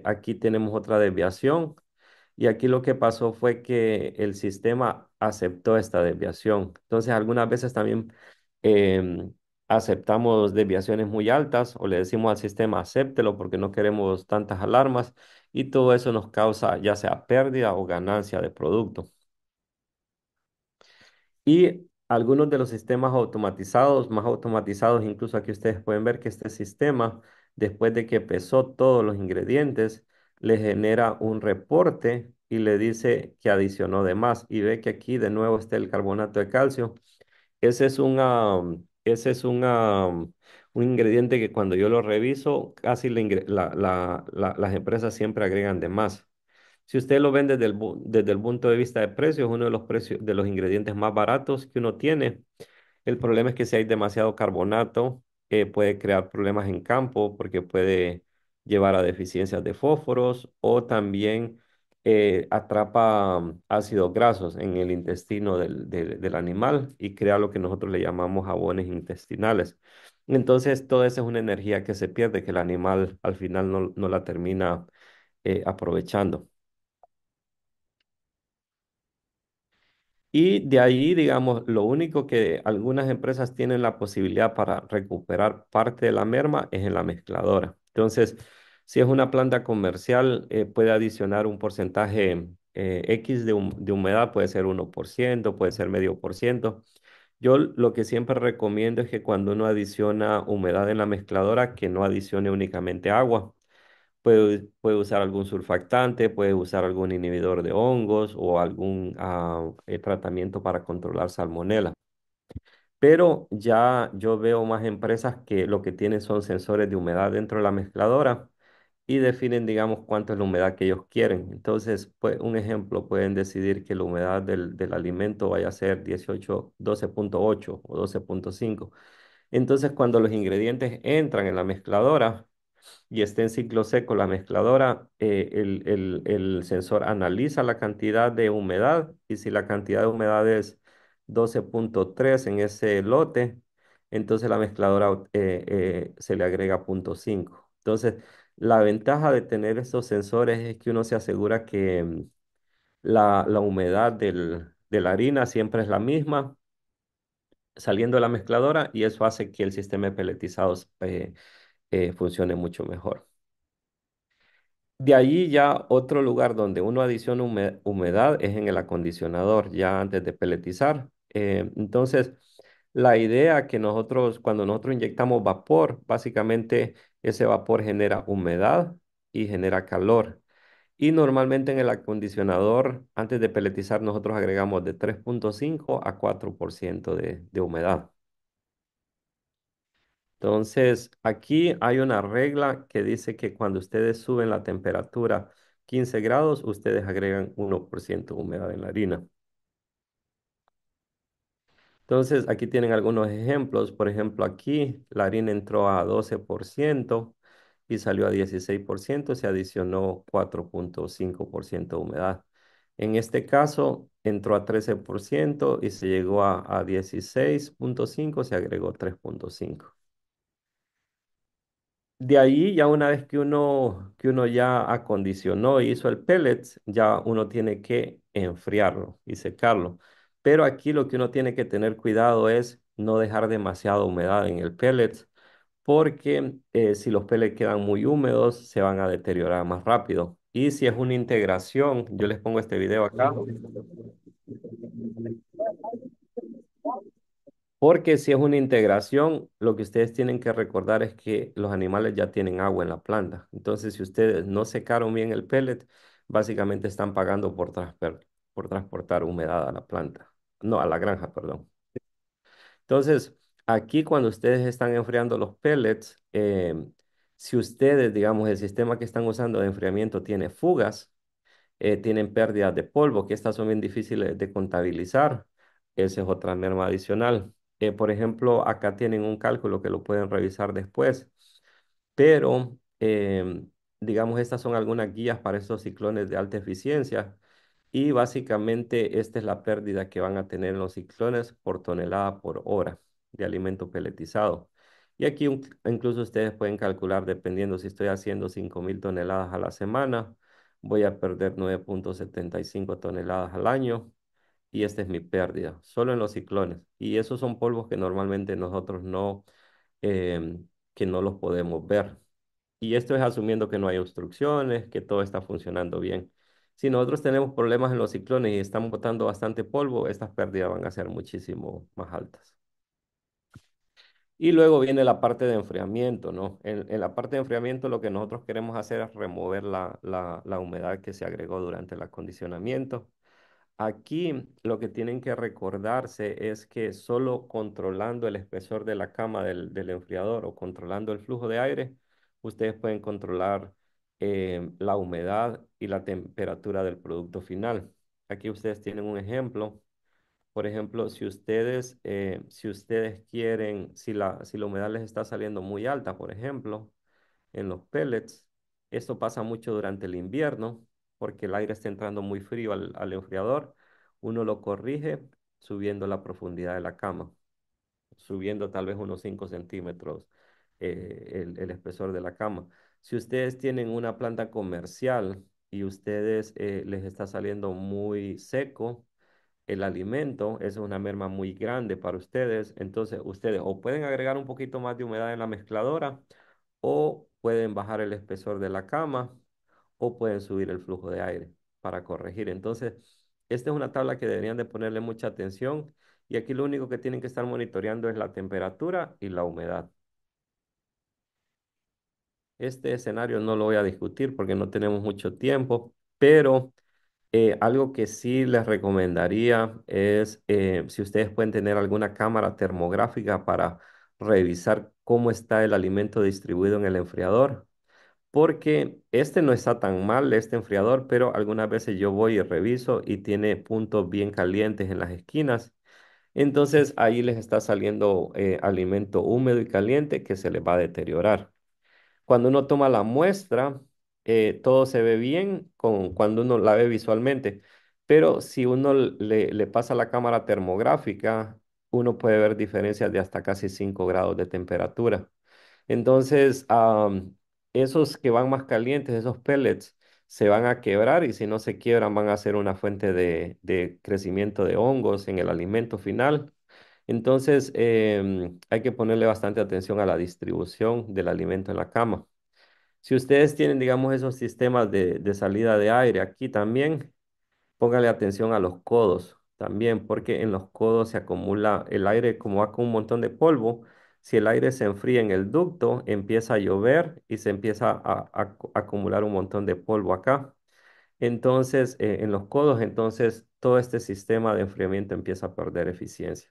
Speaker 3: Aquí tenemos otra desviación y aquí lo que pasó fue que el sistema aceptó esta desviación. Entonces, algunas veces también em, aceptamos desviaciones muy altas o le decimos al sistema acéptelo porque no queremos tantas alarmas y todo eso nos causa ya sea pérdida o ganancia de producto. Y algunos de los sistemas automatizados, más automatizados, incluso aquí ustedes pueden ver que este sistema, después de que pesó todos los ingredientes, le genera un reporte y le dice que adicionó de más. Y ve que aquí de nuevo está el carbonato de calcio. Ese es un ingrediente que cuando yo lo reviso, casi las empresas siempre agregan de más. Si usted lo ven desde el punto de vista de precios, uno de los precios de los ingredientes más baratos que uno tiene. El problema es que si hay demasiado carbonato, puede crear problemas en campo porque puede llevar a deficiencias de fósforos o también atrapa ácidos grasos en el intestino del animal y crea lo que nosotros le llamamos jabones intestinales. Entonces, toda esa es una energía que se pierde, que el animal al final no la termina aprovechando. Y de ahí, digamos, lo único que algunas empresas tienen la posibilidad para recuperar parte de la merma es en la mezcladora. Entonces, si es una planta comercial, puede adicionar un porcentaje X de humedad, puede ser 1%, puede ser medio por ciento. Yo lo que siempre recomiendo es que cuando uno adiciona humedad en la mezcladora, que no adicione únicamente agua. Puede usar algún surfactante, puede usar algún inhibidor de hongos o algún tratamiento para controlar salmonela. Pero ya yo veo más empresas que lo que tienen son sensores de humedad dentro de la mezcladora y definen, digamos, cuánto es la humedad que ellos quieren. Entonces, pues, un ejemplo, pueden decidir que la humedad del alimento vaya a ser 12.8 o 12.5. Entonces, cuando los ingredientes entran en la mezcladora, y esté en ciclo seco la mezcladora, el sensor analiza la cantidad de humedad y si la cantidad de humedad es 12.3 en ese lote, entonces la mezcladora se le agrega 0.5. Entonces, la ventaja de tener estos sensores es que uno se asegura que la humedad de la harina siempre es la misma saliendo de la mezcladora y eso hace que el sistema de peletizados funcione mucho mejor. De allí ya otro lugar donde uno adiciona humedad es en el acondicionador, ya antes de peletizar. Entonces, la idea que nosotros, cuando nosotros inyectamos vapor, básicamente ese vapor genera humedad y genera calor. Y normalmente en el acondicionador, antes de peletizar, nosotros agregamos de 3.5 a 4% de humedad. Entonces, aquí hay una regla que dice que cuando ustedes suben la temperatura 15 grados, ustedes agregan 1% de humedad en la harina. Entonces, aquí tienen algunos ejemplos. Por ejemplo, aquí la harina entró a 12% y salió a 16%, se adicionó 4.5% de humedad. En este caso, entró a 13% y se llegó a 16.5, se agregó 3.5. De ahí, ya una vez que uno ya acondicionó y hizo el pellets, ya uno tiene que enfriarlo y secarlo. Pero aquí lo que uno tiene que tener cuidado es no dejar demasiada humedad en el pellets, porque si los pellets quedan muy húmedos, se van a deteriorar más rápido. Y si es una integración, yo les pongo este video acá. Porque si es una integración, lo que ustedes tienen que recordar es que los animales ya tienen agua en la planta. Entonces, si ustedes no secaron bien el pellet, básicamente están pagando por transportar humedad a la planta. No, a la granja, perdón. Entonces, aquí cuando ustedes están enfriando los pellets, si ustedes, digamos, el sistema que están usando de enfriamiento tiene fugas, tienen pérdidas de polvo, que estas son bien difíciles de contabilizar. Esa es otra merma adicional. Por ejemplo, acá tienen un cálculo que lo pueden revisar después, pero digamos, estas son algunas guías para estos ciclones de alta eficiencia. Y básicamente esta es la pérdida que van a tener en los ciclones por tonelada por hora de alimento peletizado. Y aquí incluso ustedes pueden calcular, dependiendo si estoy haciendo 5.000 toneladas a la semana, voy a perder 9,75 toneladas al año. Y esta es mi pérdida, solo en los ciclones. Y esos son polvos que normalmente nosotros no, que no los podemos ver. Y esto es asumiendo que no hay obstrucciones, que todo está funcionando bien. Si nosotros tenemos problemas en los ciclones y estamos botando bastante polvo, estas pérdidas van a ser muchísimo más altas. Y luego viene la parte de enfriamiento, ¿no? En la parte de enfriamiento lo que nosotros queremos hacer es remover la humedad que se agregó durante el acondicionamiento. Aquí lo que tienen que recordarse es que solo controlando el espesor de la cama del enfriador o controlando el flujo de aire, ustedes pueden controlar la humedad y la temperatura del producto final. Aquí ustedes tienen un ejemplo. Por ejemplo, si ustedes quieren, si la humedad les está saliendo muy alta, por ejemplo, en los pellets, esto pasa mucho durante el invierno porque el aire está entrando muy frío al enfriador. Uno lo corrige subiendo la profundidad de la cama, subiendo tal vez unos 5 centímetros el espesor de la cama. Si ustedes tienen una planta comercial y ustedes les está saliendo muy seco, el alimento, eso es una merma muy grande para ustedes. Entonces, ustedes o pueden agregar un poquito más de humedad en la mezcladora o pueden bajar el espesor de la cama o pueden subir el flujo de aire para corregir. Entonces, esta es una tabla que deberían de ponerle mucha atención y aquí lo único que tienen que estar monitoreando es la temperatura y la humedad. Este escenario no lo voy a discutir porque no tenemos mucho tiempo, pero algo que sí les recomendaría es si ustedes pueden tener alguna cámara termográfica para revisar cómo está el alimento distribuido en el enfriador, porque este no está tan mal, este enfriador, pero algunas veces yo voy y reviso y tiene puntos bien calientes en las esquinas. Entonces ahí les está saliendo alimento húmedo y caliente que se les va a deteriorar. Cuando uno toma la muestra, todo se ve bien cuando uno la ve visualmente, pero si uno le pasa la cámara termográfica, uno puede ver diferencias de hasta casi 5 grados de temperatura. Entonces, esos que van más calientes, esos pellets, se van a quebrar y si no se quiebran van a ser una fuente de crecimiento de hongos en el alimento final. Entonces, hay que ponerle bastante atención a la distribución del alimento en la cama. Si ustedes tienen, digamos, esos sistemas de salida de aire aquí también, póngale atención a los codos también, porque en los codos se acumula el aire, como va con un montón de polvo. Si el aire se enfría en el ducto, empieza a llover y se empieza a acumular un montón de polvo acá. Entonces, en los codos, entonces todo este sistema de enfriamiento empieza a perder eficiencia.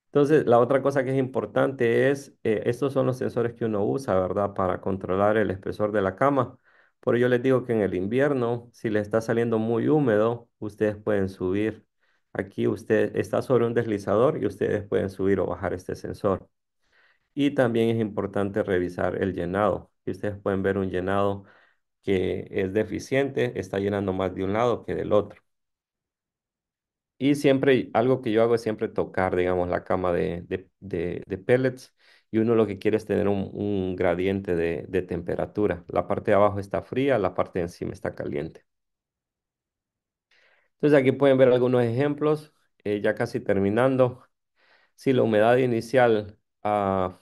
Speaker 3: Entonces, la otra cosa que es importante es, estos son los sensores que uno usa, ¿verdad? Para controlar el espesor de la cama. Por ello les digo que en el invierno, si le está saliendo muy húmedo, ustedes pueden subir. Aquí usted está sobre un deslizador y ustedes pueden subir o bajar este sensor. Y también es importante revisar el llenado. Y ustedes pueden ver un llenado que es deficiente, está llenando más de un lado que del otro. Y siempre, algo que yo hago es siempre tocar, digamos, la cama de pellets y uno lo que quiere es tener un gradiente de temperatura. La parte de abajo está fría, la parte de encima está caliente. Entonces aquí pueden ver algunos ejemplos, ya casi terminando. Si la humedad inicial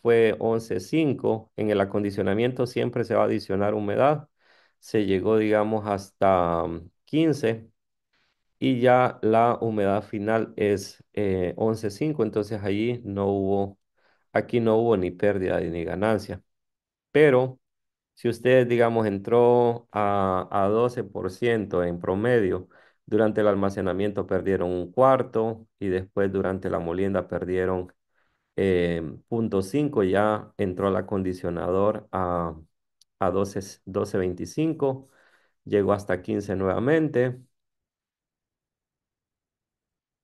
Speaker 3: fue 11,5, en el acondicionamiento siempre se va a adicionar humedad. Se llegó, digamos, hasta 15. Y ya la humedad final es 11,5, entonces aquí no hubo ni pérdida ni ganancia. Pero si usted, digamos, entró a 12% en promedio, durante el almacenamiento perdieron un cuarto y después durante la molienda perdieron 0,5, ya entró el acondicionador a 12,25, llegó hasta 15 nuevamente.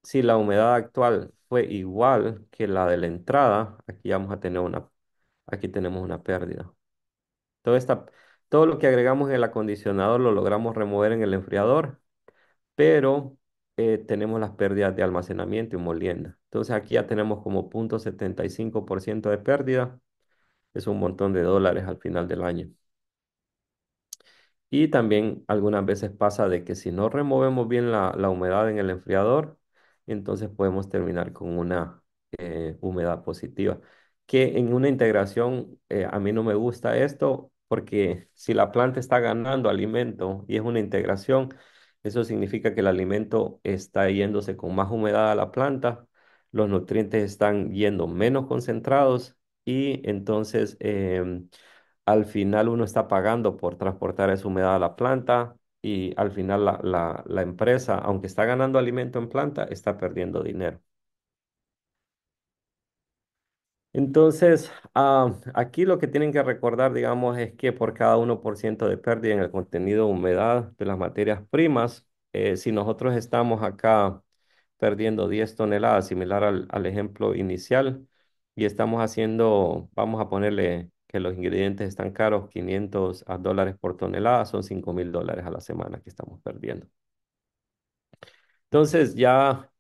Speaker 3: Si la humedad actual fue igual que la de la entrada, aquí tenemos una pérdida. Toda esta, Todo lo que agregamos en el acondicionador lo logramos remover en el enfriador, pero tenemos las pérdidas de almacenamiento y molienda. Entonces aquí ya tenemos como 0,75% de pérdida. Es un montón de dólares al final del año. Y también algunas veces pasa de que si no removemos bien la humedad en el enfriador, entonces podemos terminar con una humedad positiva. Que en una integración, a mí no me gusta esto porque si la planta está ganando alimento y es una integración, eso significa que el alimento está yéndose con más humedad a la planta, los nutrientes están yendo menos concentrados y entonces al final uno está pagando por transportar esa humedad a la planta y al final la empresa, aunque está ganando alimento en planta, está perdiendo dinero. Entonces, aquí lo que tienen que recordar, digamos, es que por cada 1% de pérdida en el contenido de humedad de las materias primas, si nosotros estamos acá perdiendo 10 toneladas, similar al ejemplo inicial, y estamos haciendo, vamos a ponerle que los ingredientes están caros, 500 dólares por tonelada, son 5.000 dólares a la semana que estamos perdiendo. Entonces, ya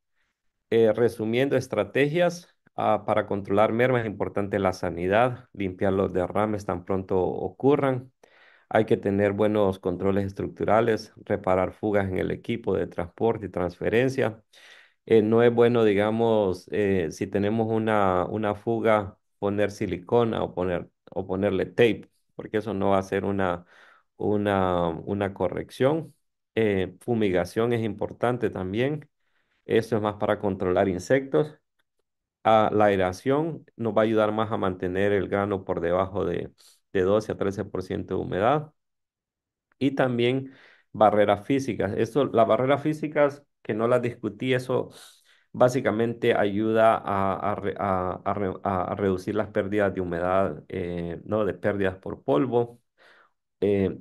Speaker 3: resumiendo estrategias para controlar merma, es importante la sanidad, limpiar los derrames tan pronto ocurran. Hay que tener buenos controles estructurales, reparar fugas en el equipo de transporte y transferencia. No es bueno, digamos, si tenemos una fuga, poner silicona o ponerle tape, porque eso no va a ser una corrección. Fumigación es importante también. Eso es más para controlar insectos. La aireación nos va a ayudar más a mantener el grano por debajo de 12 a 13% de humedad. Y también barreras físicas. Esto, las barreras físicas, que no las discutí, eso básicamente ayuda a reducir las pérdidas de humedad, ¿no? De pérdidas por polvo.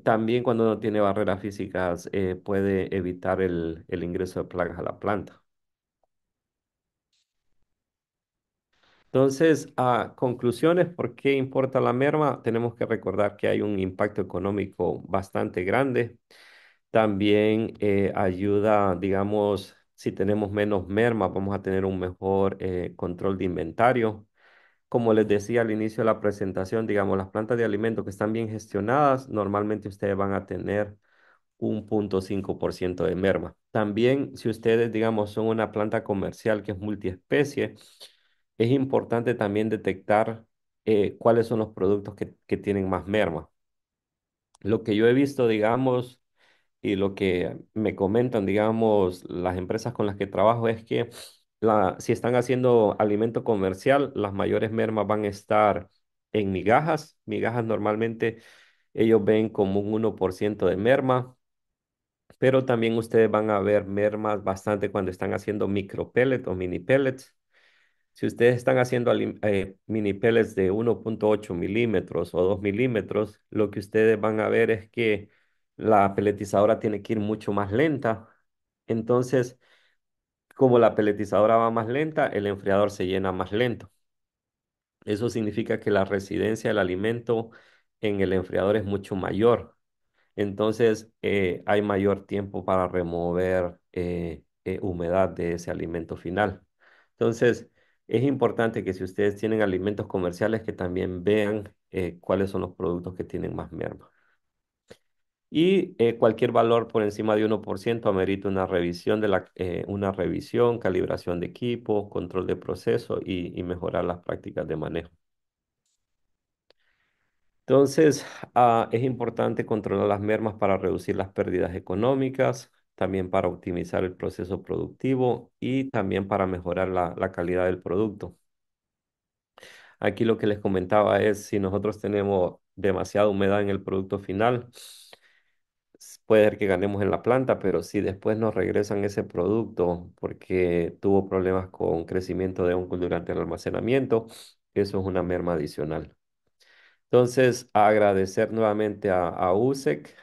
Speaker 3: También cuando uno tiene barreras físicas puede evitar el ingreso de plagas a la planta. Entonces, a conclusiones, ¿por qué importa la merma? Tenemos que recordar que hay un impacto económico bastante grande. También ayuda, digamos, si tenemos menos merma, vamos a tener un mejor control de inventario. Como les decía al inicio de la presentación, digamos, las plantas de alimentos que están bien gestionadas, normalmente ustedes van a tener un 0,5% de merma. También, si ustedes, digamos, son una planta comercial que es multiespecie, es importante también detectar cuáles son los productos que tienen más merma. Lo que yo he visto, digamos, y lo que me comentan, digamos, las empresas con las que trabajo es que si están haciendo alimento comercial, las mayores mermas van a estar en migajas. Migajas normalmente ellos ven como un 1% de merma, pero también ustedes van a ver mermas bastante cuando están haciendo micro pellets o mini pellets. Si ustedes están haciendo mini pellets de 1,8 milímetros o 2 milímetros, lo que ustedes van a ver es que la peletizadora tiene que ir mucho más lenta. Entonces, como la peletizadora va más lenta, el enfriador se llena más lento. Eso significa que la residencia del alimento en el enfriador es mucho mayor. Entonces, hay mayor tiempo para remover humedad de ese alimento final. Entonces, es importante que si ustedes tienen alimentos comerciales, que también vean cuáles son los productos que tienen más merma. Y cualquier valor por encima de 1% amerita una revisión una revisión, calibración de equipo, control de proceso y mejorar las prácticas de manejo. Entonces, es importante controlar las mermas para reducir las pérdidas económicas, también para optimizar el proceso productivo y también para mejorar la calidad del producto. Aquí lo que les comentaba es, si nosotros tenemos demasiada humedad en el producto final, puede ser que ganemos en la planta, pero si después nos regresan ese producto porque tuvo problemas con crecimiento de hongos durante el almacenamiento, eso es una merma adicional. Entonces, agradecer nuevamente a USEC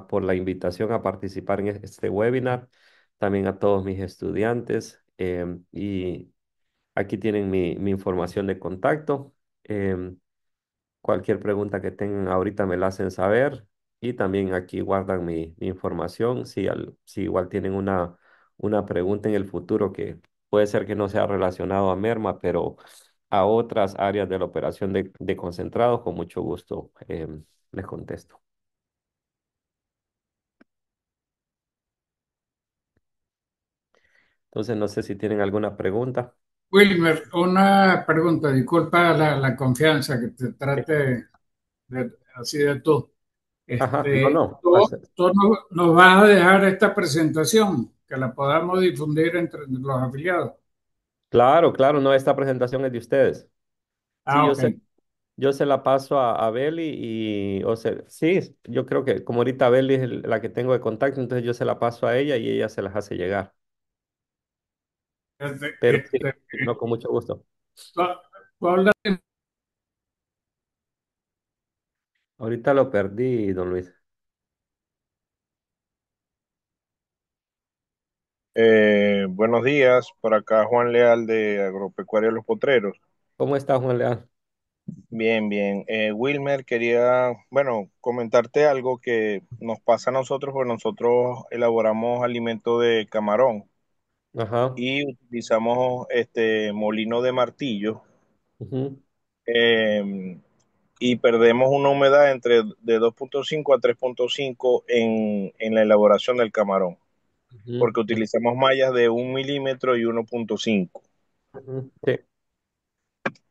Speaker 3: por la invitación a participar en este webinar, también a todos mis estudiantes y aquí tienen mi información de contacto. Cualquier pregunta que tengan ahorita me la hacen saber Y también aquí guardan mi información. Si igual tienen una pregunta en el futuro que puede ser que no sea relacionado a merma, pero a otras áreas de la operación de concentrados, con mucho gusto les contesto. Entonces, no sé si tienen alguna pregunta.
Speaker 4: Wilmer, una pregunta, disculpa la confianza que te
Speaker 3: Sí.
Speaker 4: trate así de tú.
Speaker 3: Ajá, no, no.
Speaker 4: Tú nos vas a dejar esta presentación, que la podamos difundir entre los afiliados.
Speaker 3: Claro, claro, no, esta presentación es de ustedes. Sí,
Speaker 4: Ah, ok.
Speaker 3: yo se la paso a Beli y, o sea, sí, yo creo que como ahorita Beli es la que tengo de contacto, entonces yo se la paso a ella y ella se las hace llegar.
Speaker 4: Este,
Speaker 3: Pero sí,
Speaker 4: este,
Speaker 3: no, con mucho gusto.
Speaker 4: tú, tú hablas
Speaker 3: Ahorita lo perdí, don Luis.
Speaker 5: Buenos días, por acá Juan Leal de Agropecuaria Los Potreros.
Speaker 3: ¿Cómo está Juan Leal?
Speaker 5: Bien, bien. Wilmer, quería, bueno, comentarte algo que nos pasa a nosotros, porque nosotros elaboramos alimento de camarón
Speaker 3: Ajá.
Speaker 5: y utilizamos este molino de martillo,
Speaker 3: Ujú,
Speaker 5: eh, y perdemos una humedad entre de 2,5 a 3,5 en la elaboración del camarón,
Speaker 3: ujú,
Speaker 5: porque utilizamos mallas de 1 milímetro y 1,5.
Speaker 3: ujú. Sí,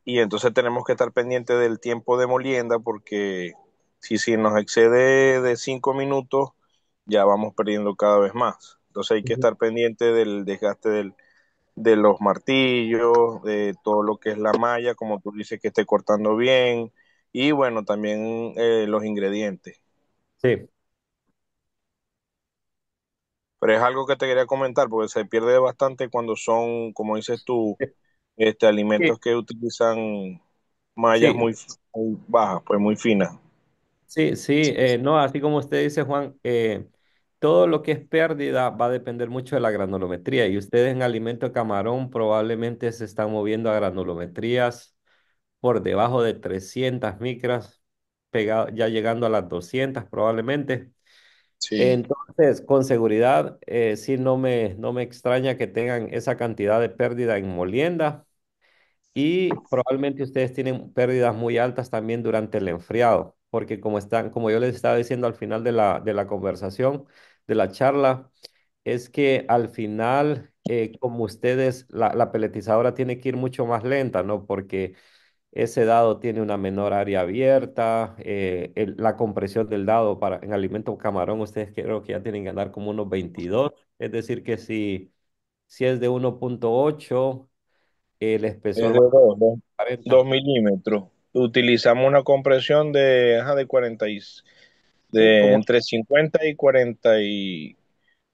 Speaker 5: Y entonces tenemos que estar pendiente del tiempo de molienda porque si nos excede de 5 minutos, ya vamos perdiendo cada vez más. Entonces hay que
Speaker 3: ujú,
Speaker 5: estar pendiente del desgaste de los martillos, de todo lo que es la malla, como tú dices, que esté cortando bien. Y bueno, también los ingredientes.
Speaker 3: sí,
Speaker 5: Pero es algo que te quería comentar porque se pierde bastante cuando son, como dices tú,
Speaker 3: sí,
Speaker 5: alimentos que utilizan mallas
Speaker 3: sí,
Speaker 5: muy bajas, pues muy finas.
Speaker 3: sí, sí, no, así como usted dice, Juan, todo lo que es pérdida va a depender mucho de la granulometría y ustedes en alimento de camarón probablemente se están moviendo a granulometrías por debajo de 300 micras, pegado, ya llegando a las 200 probablemente.
Speaker 5: Sí,
Speaker 3: Entonces, con seguridad, sí, no me extraña que tengan esa cantidad de pérdida en molienda y probablemente ustedes tienen pérdidas muy altas también durante el enfriado, porque como yo les estaba diciendo al final de la conversación, de la charla, es que al final, como ustedes, la peletizadora tiene que ir mucho más lenta, ¿no? Porque ese dado tiene una menor área abierta, la compresión del dado en alimento camarón, ustedes creo que ya tienen que andar como unos 22, es decir, que si es de 1,8 el
Speaker 5: es
Speaker 3: espesor
Speaker 5: de
Speaker 3: va a ser
Speaker 5: 2
Speaker 3: 40.
Speaker 5: milímetros. Utilizamos una compresión de 40
Speaker 3: Sí,
Speaker 5: de
Speaker 3: como,
Speaker 5: entre 50 y 40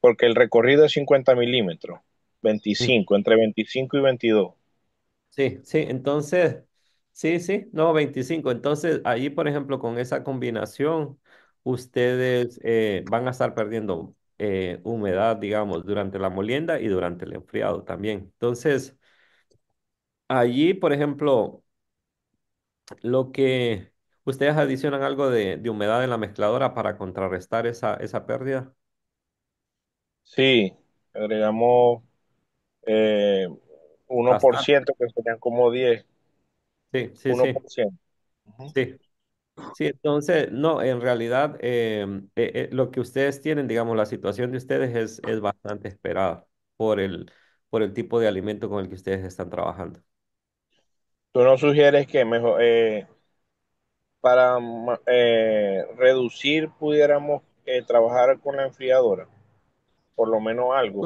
Speaker 5: porque el recorrido es 50 milímetros,
Speaker 3: mm,
Speaker 5: 25, entre 25 y 22.
Speaker 3: sí, sí, entonces, sí, sí, no, 25. Entonces, ahí, por ejemplo, con esa combinación, ustedes van a estar perdiendo humedad, digamos, durante la molienda y durante el enfriado también. Entonces, allí, por ejemplo, lo que ustedes adicionan algo de humedad en la mezcladora para contrarrestar esa pérdida.
Speaker 5: Sí, agregamos
Speaker 3: Bastante.
Speaker 5: 1%, que serían como 10,
Speaker 3: Sí, sí, sí,
Speaker 5: 1%. Ujú.
Speaker 3: sí. Sí, entonces, no, en realidad lo que ustedes tienen, digamos, la situación de ustedes es bastante esperada por por el tipo de alimento con el que ustedes están trabajando.
Speaker 5: ¿Tú nos sugieres que mejor, para reducir, pudiéramos trabajar con la enfriadora? Por lo menos algo.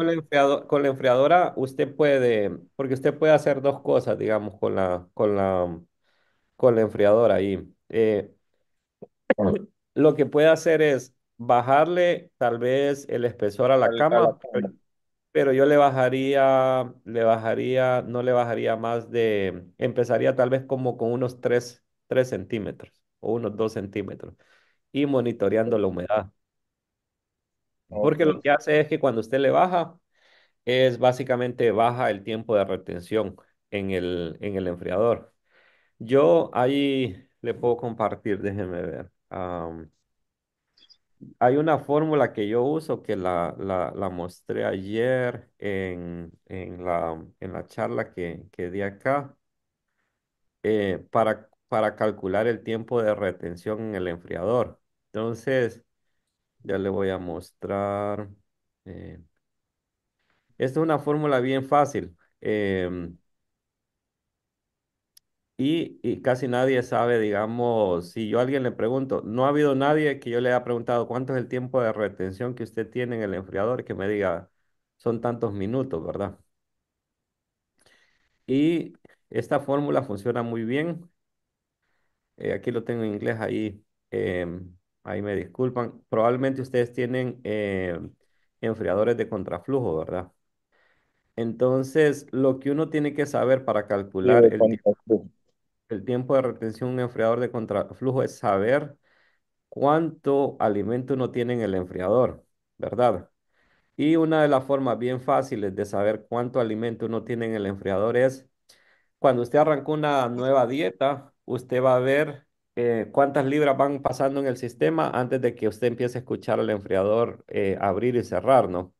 Speaker 3: Con la enfriadora usted puede, porque usted puede hacer dos cosas, digamos, con la enfriadora ahí. Lo que puede hacer es bajarle tal vez el espesor a la
Speaker 5: A la
Speaker 3: cama,
Speaker 5: cama.
Speaker 3: pero yo no le bajaría más empezaría tal vez como con unos 3 centímetros o unos 2 centímetros y monitoreando la humedad.
Speaker 5: Ok.
Speaker 3: Porque lo que hace es que cuando usted le baja, es básicamente baja el tiempo de retención en el enfriador. Yo ahí le puedo compartir, déjeme ver. Hay una fórmula que yo uso que la mostré ayer en la charla que di acá para calcular el tiempo de retención en el enfriador. Entonces, ya le voy a mostrar. eh, Esta es una fórmula bien fácil. Y casi nadie sabe, digamos, si yo a alguien le pregunto, no ha habido nadie que yo le haya preguntado cuánto es el tiempo de retención que usted tiene en el enfriador que me diga, son tantos minutos, ¿verdad? Y esta fórmula funciona muy bien. Aquí lo tengo en inglés, ahí me disculpan. Probablemente ustedes tienen enfriadores de contraflujo, ¿verdad? Entonces, lo que uno tiene que saber para
Speaker 5: Y
Speaker 3: calcular
Speaker 5: de contacto.
Speaker 3: el tiempo de retención de un enfriador de contraflujo es saber cuánto alimento uno tiene en el enfriador, ¿verdad? Y una de las formas bien fáciles de saber cuánto alimento uno tiene en el enfriador es cuando usted arrancó una nueva dieta, usted va a ver cuántas libras van pasando en el sistema antes de que usted empiece a escuchar el enfriador abrir y cerrar, ¿no?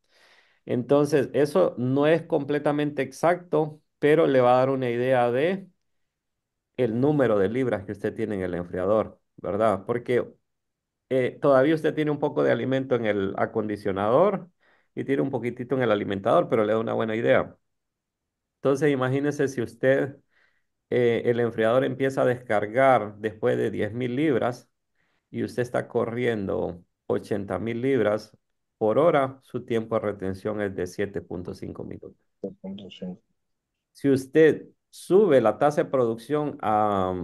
Speaker 3: Entonces, eso no es completamente exacto, pero le va a dar una idea de el número de libras que usted tiene en el enfriador, ¿verdad? Porque todavía usted tiene un poco de alimento en el acondicionador y tiene un poquitito en el alimentador, pero le da una buena idea. Entonces, imagínese si usted, el enfriador empieza a descargar después de 10.000 libras y usted está corriendo 80.000 libras por hora, su tiempo de retención es de 7,5 minutos. Si usted sube la tasa de producción a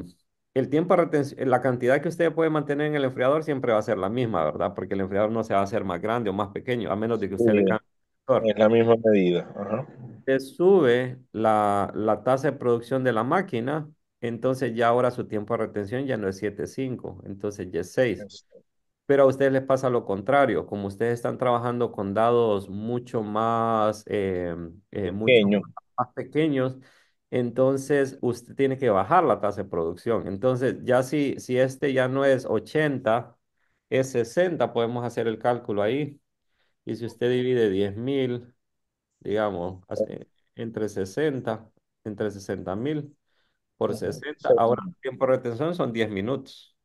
Speaker 3: el tiempo de retención, la cantidad que usted puede mantener en el enfriador siempre va a ser la misma, ¿verdad? Porque el enfriador no se va a hacer más grande o más pequeño, a menos de que usted le
Speaker 5: Sí,
Speaker 3: cambie el motor.
Speaker 5: es la misma medida. Ajá.
Speaker 3: Usted sube la tasa de producción de la máquina, entonces ya ahora su tiempo de retención ya no es 7,5, entonces ya es 6.
Speaker 5: Es
Speaker 3: Pero a ustedes les pasa lo contrario, como ustedes están trabajando con dados mucho más,
Speaker 5: pequeño.
Speaker 3: más pequeños, entonces usted tiene que bajar la tasa de producción. Entonces, ya si este ya no es 80, es 60, podemos hacer el cálculo ahí. Y si usted divide 10.000, digamos, entre 60, entre 60.000 por
Speaker 5: Ujú.
Speaker 3: 60, ahora el tiempo de retención son 10 minutos.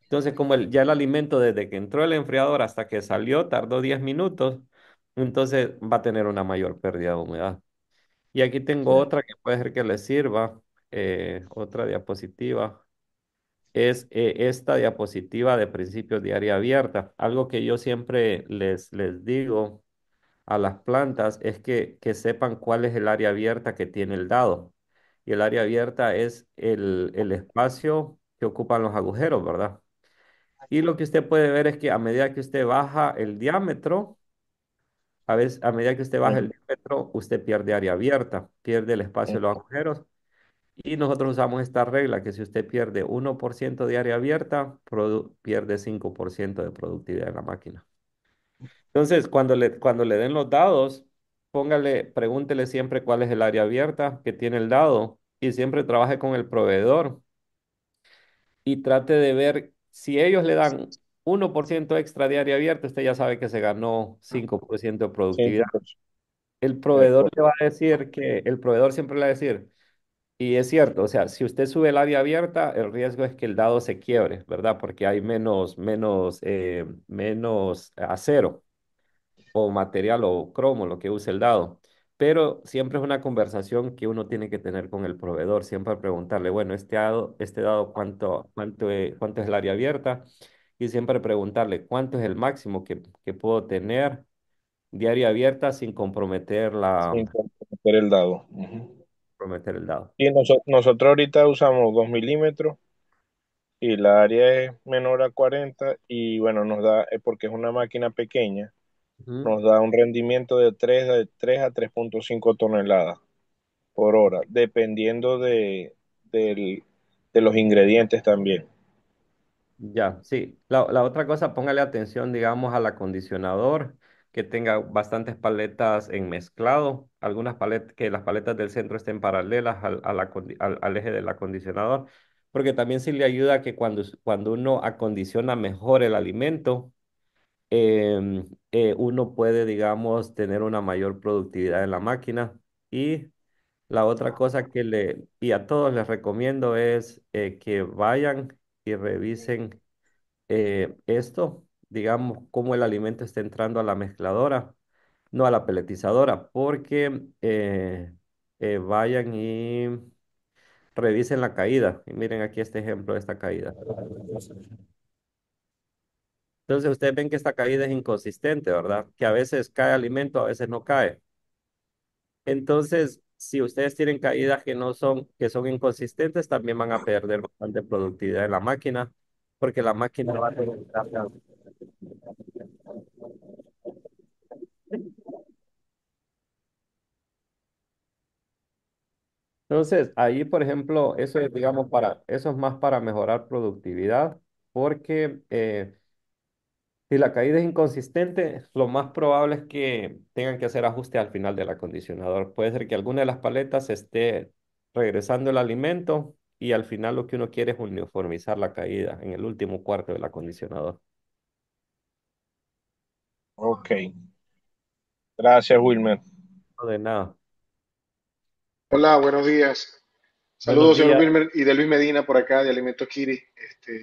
Speaker 3: Entonces, como ya el alimento desde que entró el enfriador hasta que salió tardó 10 minutos, entonces va a tener una mayor pérdida de humedad. Y aquí tengo
Speaker 5: Sí.
Speaker 3: otra que puede ser que les sirva, otra diapositiva. Es esta diapositiva de principios de área abierta. Algo que yo siempre les digo a las plantas es que sepan cuál es el área abierta que tiene el dado. Y el área abierta es el espacio que ocupan los agujeros, ¿verdad? Y lo que usted puede ver es que a medida que usted baja el diámetro, a veces, a medida que usted baja el
Speaker 5: Ujú.
Speaker 3: diámetro, usted pierde área abierta, pierde el espacio de los agujeros. Y nosotros usamos esta regla que si usted pierde 1% de área abierta, pierde 5% de productividad en la máquina. Entonces, cuando le den los dados, pregúntele siempre cuál es el área abierta que tiene el dado y siempre trabaje con el proveedor y trate de ver si ellos le dan 1% extra de área abierta, usted ya sabe que se ganó 5% de productividad.
Speaker 5: 5%.
Speaker 3: El
Speaker 5: Es
Speaker 3: proveedor le va a
Speaker 5: correcto.
Speaker 3: decir el proveedor siempre le va a decir, y es cierto, o sea, si usted sube el área abierta, el riesgo es que el dado se quiebre, ¿verdad? Porque hay menos acero o material o cromo, lo que use el dado. Pero siempre es una conversación que uno tiene que tener con el proveedor, siempre preguntarle, bueno, este dado ¿cuánto es el área abierta? Y siempre preguntarle, ¿cuánto es el máximo que puedo tener de área abierta sin
Speaker 5: Sin comprometer el dado. Ujú.
Speaker 3: comprometer el dado?
Speaker 5: Y nosotros ahorita usamos 2 milímetros y la área es menor a 40 y bueno, nos da, porque es una máquina pequeña,
Speaker 3: Ujú.
Speaker 5: nos da un rendimiento de tres a 3,5 toneladas por hora, dependiendo del- de los ingredientes también.
Speaker 3: Ya, sí. La otra cosa, póngale atención, digamos, al acondicionador, que tenga bastantes paletas en mezclado, algunas paletas, que las paletas del centro estén paralelas al eje del acondicionador, porque también sí le ayuda a que cuando uno acondiciona mejor el alimento, uno puede, digamos, tener una mayor productividad en la máquina. Y la otra cosa y a todos les recomiendo es que vayan y revisen esto, digamos, cómo el alimento está entrando a la mezcladora, no a la peletizadora, porque vayan y revisen la caída. Y miren aquí este ejemplo de esta caída. Entonces ustedes ven que esta caída es inconsistente, ¿verdad? Que a veces cae alimento, a veces no cae. Entonces, si ustedes tienen caídas que son inconsistentes, también van a perder bastante productividad en la máquina, porque la máquina va a tener carga. Entonces, ahí, por ejemplo, eso es, digamos, eso es más para mejorar productividad, porque si la caída es inconsistente, lo más probable es que tengan que hacer ajuste al final del acondicionador. Puede ser que alguna de las paletas esté regresando el alimento y al final lo que uno quiere es uniformizar la caída en el último cuarto del acondicionador.
Speaker 5: Ok, gracias, Wilmer.
Speaker 3: No de nada.
Speaker 6: Hola, buenos días.
Speaker 3: Buenos
Speaker 6: Saludos, señor
Speaker 3: días.
Speaker 6: Wilmer y de Luis Medina por acá de Alimentos Kiri.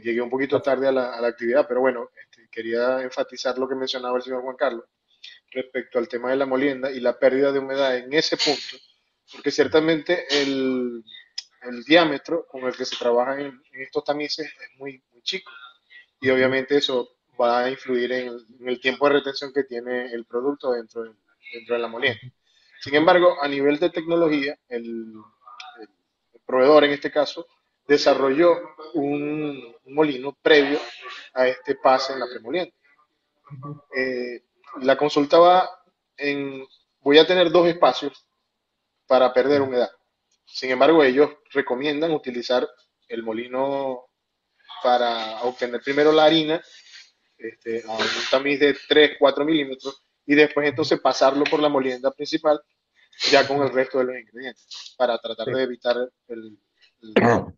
Speaker 6: Llegué un poquito tarde a la actividad, pero bueno, quería enfatizar lo que mencionaba el señor Juan Carlos respecto al tema de la molienda y la pérdida de humedad en ese punto, porque ciertamente el diámetro con el que se trabaja en estos tamices es muy chico y
Speaker 3: Ujú.
Speaker 6: obviamente eso va a influir en el tiempo de retención que tiene el producto dentro de la molienda. Sin embargo, a nivel de tecnología, el proveedor en este caso desarrolló un molino previo a este pase en la premolienda.
Speaker 3: Ujú.
Speaker 6: Eh, la consulta va en, voy a tener dos espacios para perder humedad. Sin embargo, ellos recomiendan utilizar el molino para obtener primero la harina a un tamiz de 3 4 milímetros y después entonces pasarlo por la molienda principal ya con el resto de los ingredientes para tratar
Speaker 3: Sí.
Speaker 6: de evitar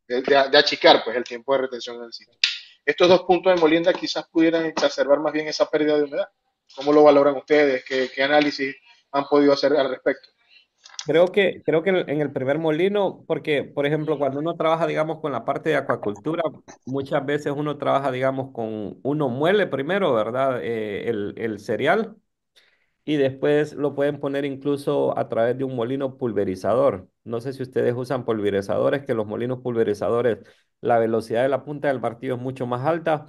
Speaker 6: de achicar pues el tiempo de retención en el sitio. Estos dos puntos de molienda quizás pudieran exacerbar más bien esa pérdida de humedad. ¿Cómo lo valoran ustedes? ¿Qué análisis han podido hacer al respecto?
Speaker 3: Creo que en el primer molino, porque, por ejemplo, cuando uno trabaja, digamos, con la parte de acuacultura, muchas veces uno trabaja, digamos, uno muele primero, ¿verdad? El cereal y después lo pueden poner incluso a través de un molino pulverizador. No sé si ustedes usan pulverizadores, que los molinos pulverizadores, la velocidad de la punta del martillo es mucho más alta,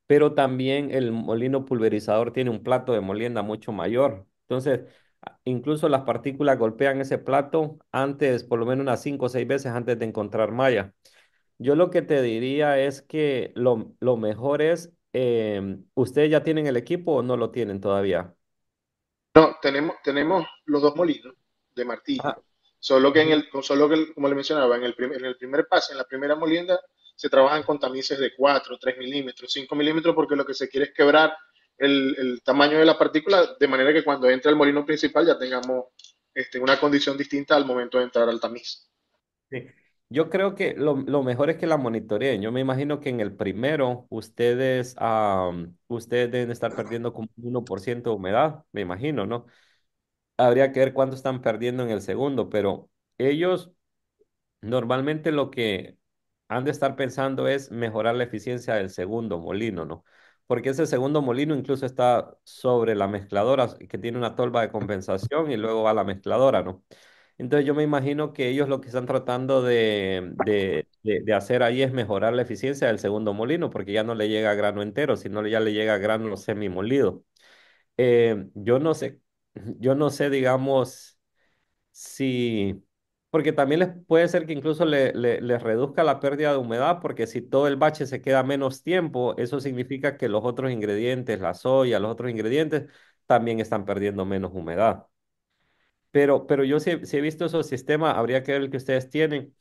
Speaker 3: pero también el molino pulverizador tiene un plato de molienda mucho mayor. Entonces, incluso las partículas golpean ese plato antes, por lo menos unas 5 o 6 veces antes de encontrar malla. Yo lo que te diría es que lo mejor es, ¿ustedes ya tienen el equipo o no lo tienen todavía?
Speaker 6: No, tenemos los dos molinos de martillo,
Speaker 3: Ah, ujú.
Speaker 6: como le mencionaba, en el primer pase, en la primera molienda, se trabajan con tamices de 4, 3 milímetros, 5 milímetros, porque lo que se quiere es quebrar el tamaño de la partícula, de manera que cuando entre el molino principal ya tengamos una condición distinta al momento de entrar al tamiz.
Speaker 3: Sí. Yo creo que lo mejor es que la monitoreen. Yo me imagino que en el primero ustedes deben estar perdiendo como un 1% de humedad, me imagino, ¿no? Habría que ver cuánto están perdiendo en el segundo, pero ellos normalmente lo que han de estar pensando es mejorar la eficiencia del segundo molino, ¿no? Porque ese segundo molino incluso está sobre la mezcladora, que tiene una tolva de compensación y luego va a la mezcladora, ¿no? Entonces yo me imagino que ellos lo que están tratando de hacer ahí es mejorar la eficiencia del segundo molino, porque ya no le llega grano entero, sino ya le llega grano semimolido. Yo no sé, yo no sé, digamos, si, porque también les puede ser que incluso les reduzca la pérdida de humedad, porque si todo el bache se queda menos tiempo, eso significa que los otros ingredientes, la soya, los otros ingredientes, también están perdiendo menos humedad. Pero yo sí he visto esos sistemas, habría que ver el que ustedes tienen,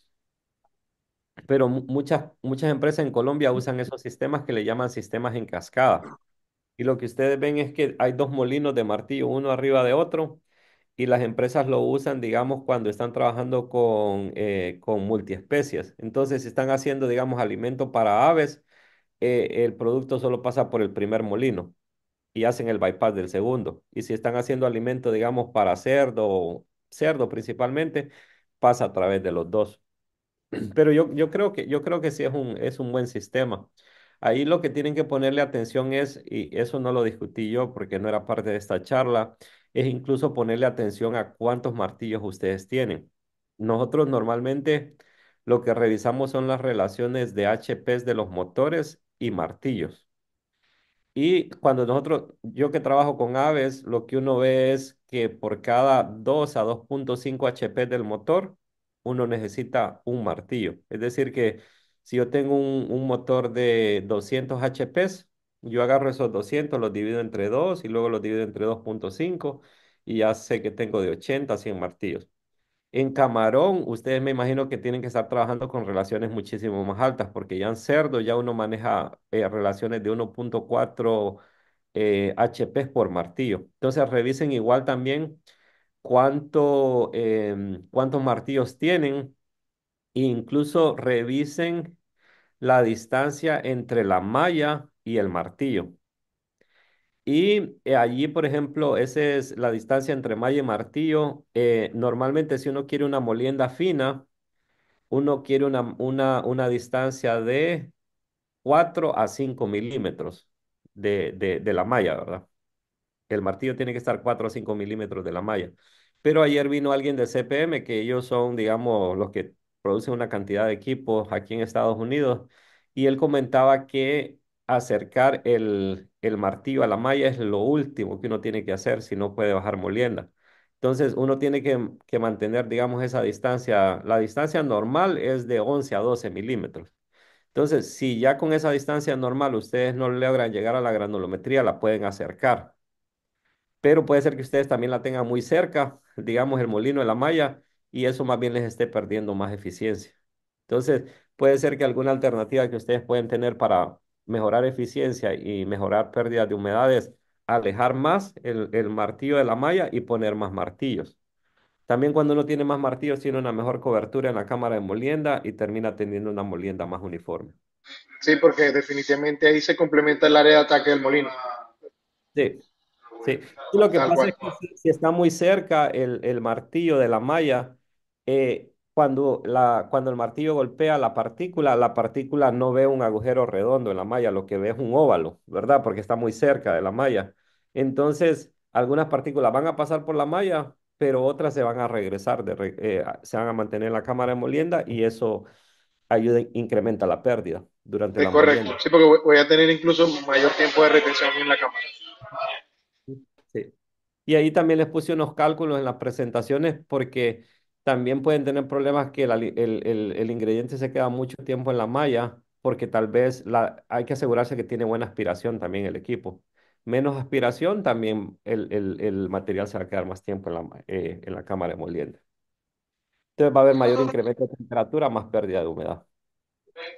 Speaker 3: pero muchas empresas en Colombia usan esos sistemas que le llaman sistemas en cascada. Y lo que ustedes ven es que hay dos molinos de martillo, uno arriba de otro, y las empresas lo usan, digamos, cuando están trabajando con multiespecies. Entonces, si están haciendo, digamos, alimento para aves, el producto solo pasa por el primer molino. y hacen el bypass del segundo. Y si están haciendo alimento, digamos, para cerdo, cerdo principalmente, pasa a través de los dos. Pero yo creo que sí es un buen sistema. Ahí lo que tienen que ponerle atención es, y eso no lo discutí yo porque no era parte de esta charla, es incluso ponerle atención a cuántos martillos ustedes tienen. Nosotros normalmente lo que revisamos son las relaciones de HPs de los motores y martillos. Y cuando nosotros, yo que trabajo con aves, lo que uno ve es que por cada 2 a 2,5 HP del motor, uno necesita un martillo. Es decir, que si yo tengo un motor de 200 HPs, yo agarro esos 200, los divido entre 2 y luego los divido entre 2,5 y ya sé que tengo de 80 a 100 martillos. En camarón, ustedes me imagino que tienen que estar trabajando con relaciones muchísimo más altas, porque ya en cerdo ya uno maneja relaciones de 1,4 HP por martillo. Entonces revisen igual también cuántos martillos tienen e incluso revisen la distancia entre la malla y el martillo. Y allí, por ejemplo, esa es la distancia entre malla y martillo. Normalmente si uno quiere una molienda fina, uno quiere una distancia de 4 a 5 milímetros de la malla, ¿verdad? El martillo tiene que estar 4 o 5 milímetros de la malla. Pero ayer vino alguien de CPM, que ellos son, digamos, los que producen una cantidad de equipos aquí en Estados Unidos, y él comentaba que acercar el martillo a la malla es lo último que uno tiene que hacer si no puede bajar molienda. Entonces, uno tiene que mantener, digamos, esa distancia. La distancia normal es de 11 a 12 milímetros. Entonces, si ya con esa distancia normal ustedes no logran llegar a la granulometría, la pueden acercar, pero puede ser que ustedes también la tengan muy cerca, digamos el molino de la malla, y eso más bien les esté perdiendo más eficiencia. Entonces, puede ser que alguna alternativa que ustedes pueden tener para mejorar eficiencia y mejorar pérdidas de humedades, alejar más el martillo de la malla y poner más martillos. También cuando uno tiene más martillos, tiene una mejor cobertura en la cámara de molienda y termina teniendo una molienda más uniforme.
Speaker 6: Sí, porque definitivamente ahí se complementa el área de ataque del molino,
Speaker 3: Sí. Sí, y lo que
Speaker 6: tal
Speaker 3: pasa
Speaker 6: cual.
Speaker 3: es que si está muy cerca el martillo de la malla, cuando el martillo golpea la partícula no ve un agujero redondo en la malla, lo que ve es un óvalo, ¿verdad? Porque está muy cerca de la malla. Entonces, algunas partículas van a pasar por la malla, pero otras se van a regresar, se van a mantener en la cámara de molienda y eso incrementa la pérdida durante
Speaker 6: Es
Speaker 3: la
Speaker 6: correcto.
Speaker 3: molienda.
Speaker 6: Sí, porque voy a tener incluso mayor tiempo de retención en la cámara.
Speaker 3: Sí. Y ahí también les puse unos cálculos en las presentaciones porque también pueden tener problemas que el ingrediente se queda mucho tiempo en la malla porque tal vez hay que asegurarse que tiene buena aspiración también el equipo. Menos aspiración, también el material se va a quedar más tiempo en la cámara de molienda. Entonces va a haber mayor incremento de temperatura, más pérdida de humedad.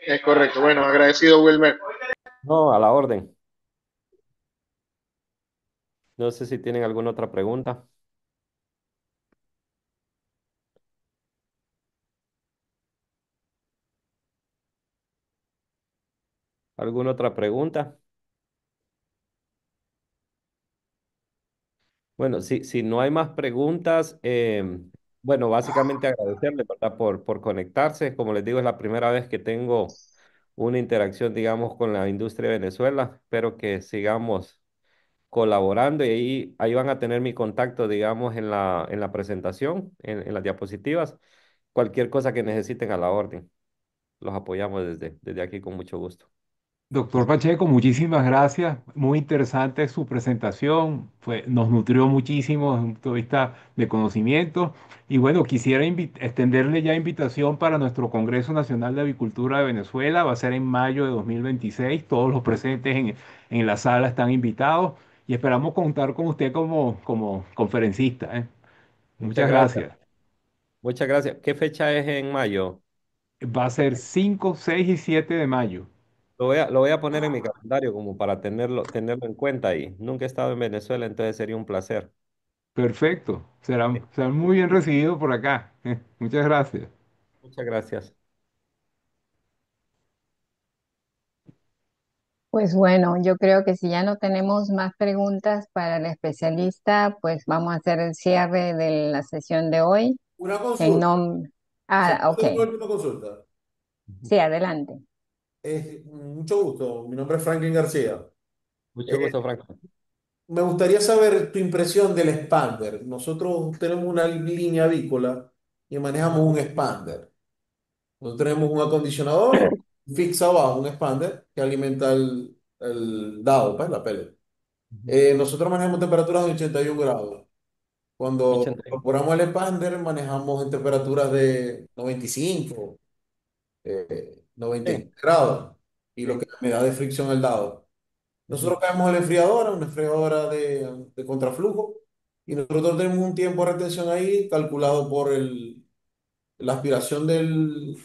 Speaker 6: Es correcto. Bueno, agradecido, Wilmer.
Speaker 3: No, a la orden. No sé si tienen alguna otra pregunta. ¿Alguna otra pregunta? Bueno, si no hay más preguntas, bueno, básicamente agradecerle, ¿verdad? Por conectarse. Como les digo, es la primera vez que tengo una interacción, digamos, con la industria de Venezuela. Espero que sigamos colaborando y ahí van a tener mi contacto, digamos, en la presentación, en las diapositivas. Cualquier cosa que necesiten a la orden. Los apoyamos desde aquí con mucho gusto.
Speaker 2: Doctor Pacheco, muchísimas gracias. Muy interesante su presentación. Nos nutrió muchísimo desde un punto de vista de conocimiento. Y bueno, quisiera extenderle ya invitación para nuestro Congreso Nacional de Avicultura de Venezuela. Va a ser en mayo de 2026. Todos los presentes en la sala están invitados y esperamos contar con usted como conferencista, ¿eh?
Speaker 3: Muchas
Speaker 2: Muchas
Speaker 3: gracias.
Speaker 2: gracias.
Speaker 3: Muchas gracias. ¿Qué fecha es en mayo?
Speaker 2: Va a ser 5, 6 y 7 de mayo.
Speaker 3: Lo voy a poner en mi calendario como para tenerlo en cuenta ahí. Nunca he estado en Venezuela, entonces sería un placer.
Speaker 2: Perfecto.
Speaker 3: Sí,
Speaker 2: Serán muy bien recibidos por acá. Muchas gracias.
Speaker 3: muchas gracias.
Speaker 1: Pues bueno, yo creo que si ya no tenemos más preguntas para el especialista, pues vamos a hacer el cierre de la sesión de hoy.
Speaker 7: Una
Speaker 1: En
Speaker 7: consulta.
Speaker 1: nombre...
Speaker 7: ¿Se
Speaker 1: Ah,
Speaker 7: puede
Speaker 1: ok.
Speaker 7: hacer una última consulta?
Speaker 3: Ujú.
Speaker 1: Sí, adelante.
Speaker 7: Mucho gusto. Mi nombre es Franklin García.
Speaker 3: Mucho
Speaker 7: Eh,
Speaker 3: gusto, Franco.
Speaker 7: Me gustaría saber tu impresión del expander. Nosotros tenemos una línea avícola y manejamos un expander. Nosotros tenemos un acondicionador fixa abajo, un expander que alimenta el dado, pues, la pellet.
Speaker 3: Ujú.
Speaker 7: Nosotros manejamos temperaturas de 81 grados. Cuando
Speaker 3: 80.
Speaker 7: incorporamos el expander, manejamos en temperaturas de 95, 93
Speaker 3: Sí,
Speaker 7: grados y lo
Speaker 3: sí.
Speaker 7: que me da de fricción el dado.
Speaker 3: Ujú.
Speaker 7: Nosotros caemos en la enfriadora, una enfriadora de contraflujo, y nosotros tenemos un tiempo de retención ahí calculado por la aspiración del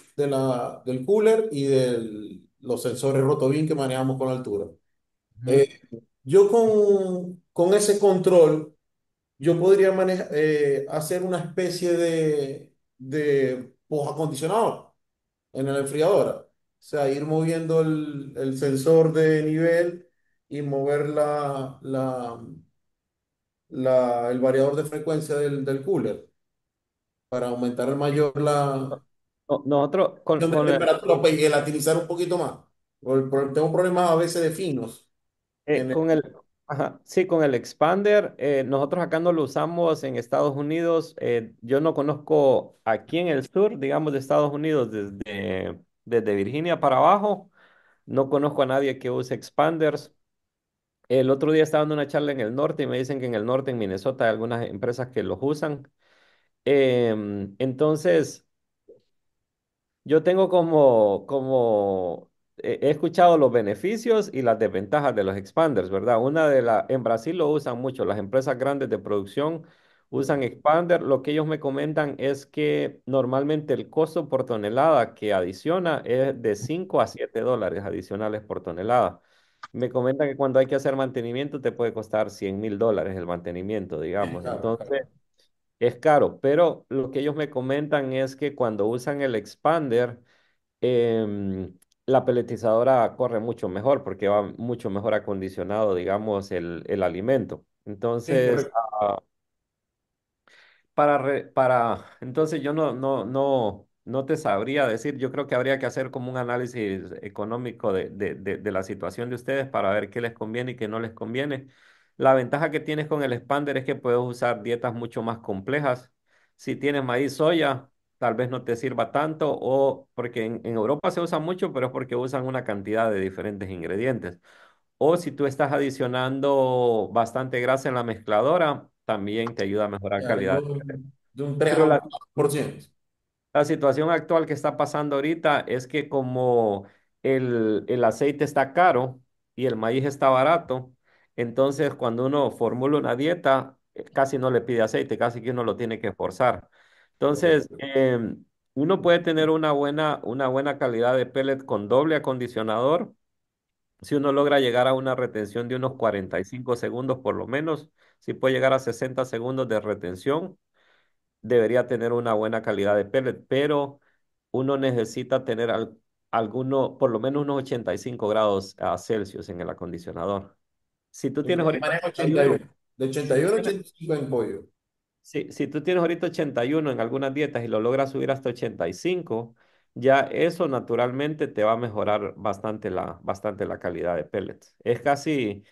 Speaker 7: cooler y de los sensores Rotobin que manejamos con altura.
Speaker 3: Ujú.
Speaker 7: Eh, yo con ese control, yo podría hacer una especie de post-acondicionador en la enfriadora. O sea, ir moviendo el sensor de nivel y mover el variador de frecuencia del cooler para aumentar el mayor la
Speaker 3: Nosotros
Speaker 7: de temperatura pues, y gelatinizar un poquito más. Tengo problemas a veces de finos. En el,
Speaker 3: con el, ajá, sí, con el expander, nosotros acá no lo usamos en Estados Unidos. Yo no conozco aquí en el sur, digamos, de Estados Unidos, desde Virginia para abajo, no conozco a nadie que use expanders. El otro día estaba dando una charla en el norte y me dicen que en el norte, en Minnesota, hay algunas empresas que los usan. Entonces, yo tengo he escuchado los beneficios y las desventajas de los expanders, ¿verdad? En Brasil lo usan mucho, las empresas grandes de producción usan expander. Lo que ellos me comentan es que normalmente el costo por tonelada que adiciona es de $5 a $7 adicionales por tonelada. Me comentan que cuando hay que hacer mantenimiento te puede costar $100,000 el mantenimiento, digamos.
Speaker 7: claro,
Speaker 3: Entonces, es caro, pero lo que ellos me comentan es que cuando usan el expander, la peletizadora corre mucho mejor porque va mucho mejor acondicionado, digamos, el alimento.
Speaker 7: es
Speaker 3: Entonces,
Speaker 7: correcto.
Speaker 3: entonces yo no te sabría decir, yo creo que habría que hacer como un análisis económico de la situación de ustedes para ver qué les conviene y qué no les conviene. La ventaja que tienes con el expander es que puedes usar dietas mucho más complejas. Si tienes maíz, soya, tal vez no te sirva tanto, o porque en Europa se usa mucho, pero es porque usan una cantidad de diferentes ingredientes. O si tú estás adicionando bastante grasa en la mezcladora, también te ayuda a mejorar
Speaker 7: Ya,
Speaker 3: calidad.
Speaker 7: de un 3 a
Speaker 3: Pero
Speaker 7: un
Speaker 3: la,
Speaker 7: 4%.
Speaker 3: la situación actual que está pasando ahorita es que como el aceite está caro y el maíz está barato, entonces cuando uno formula una dieta, casi no le pide aceite, casi que uno lo tiene que forzar. Entonces,
Speaker 7: Correcto.
Speaker 3: uno puede tener una buena calidad de pellet con doble acondicionador si uno logra llegar a una retención de unos 45 segundos por lo menos. Si puede llegar a 60 segundos de retención, debería tener una buena calidad de pellet, pero uno necesita tener por lo menos unos 85 grados Celsius en el acondicionador. Si tú tienes ahorita
Speaker 7: Manejo
Speaker 3: 81,
Speaker 7: 81. De
Speaker 3: si tú
Speaker 7: 81 a
Speaker 3: tienes
Speaker 7: 85 en pollo.
Speaker 3: si tú tienes ahorita 81 en algunas dietas y lo logras subir hasta 85, ya eso naturalmente te va a mejorar bastante la calidad de pellets. Es casi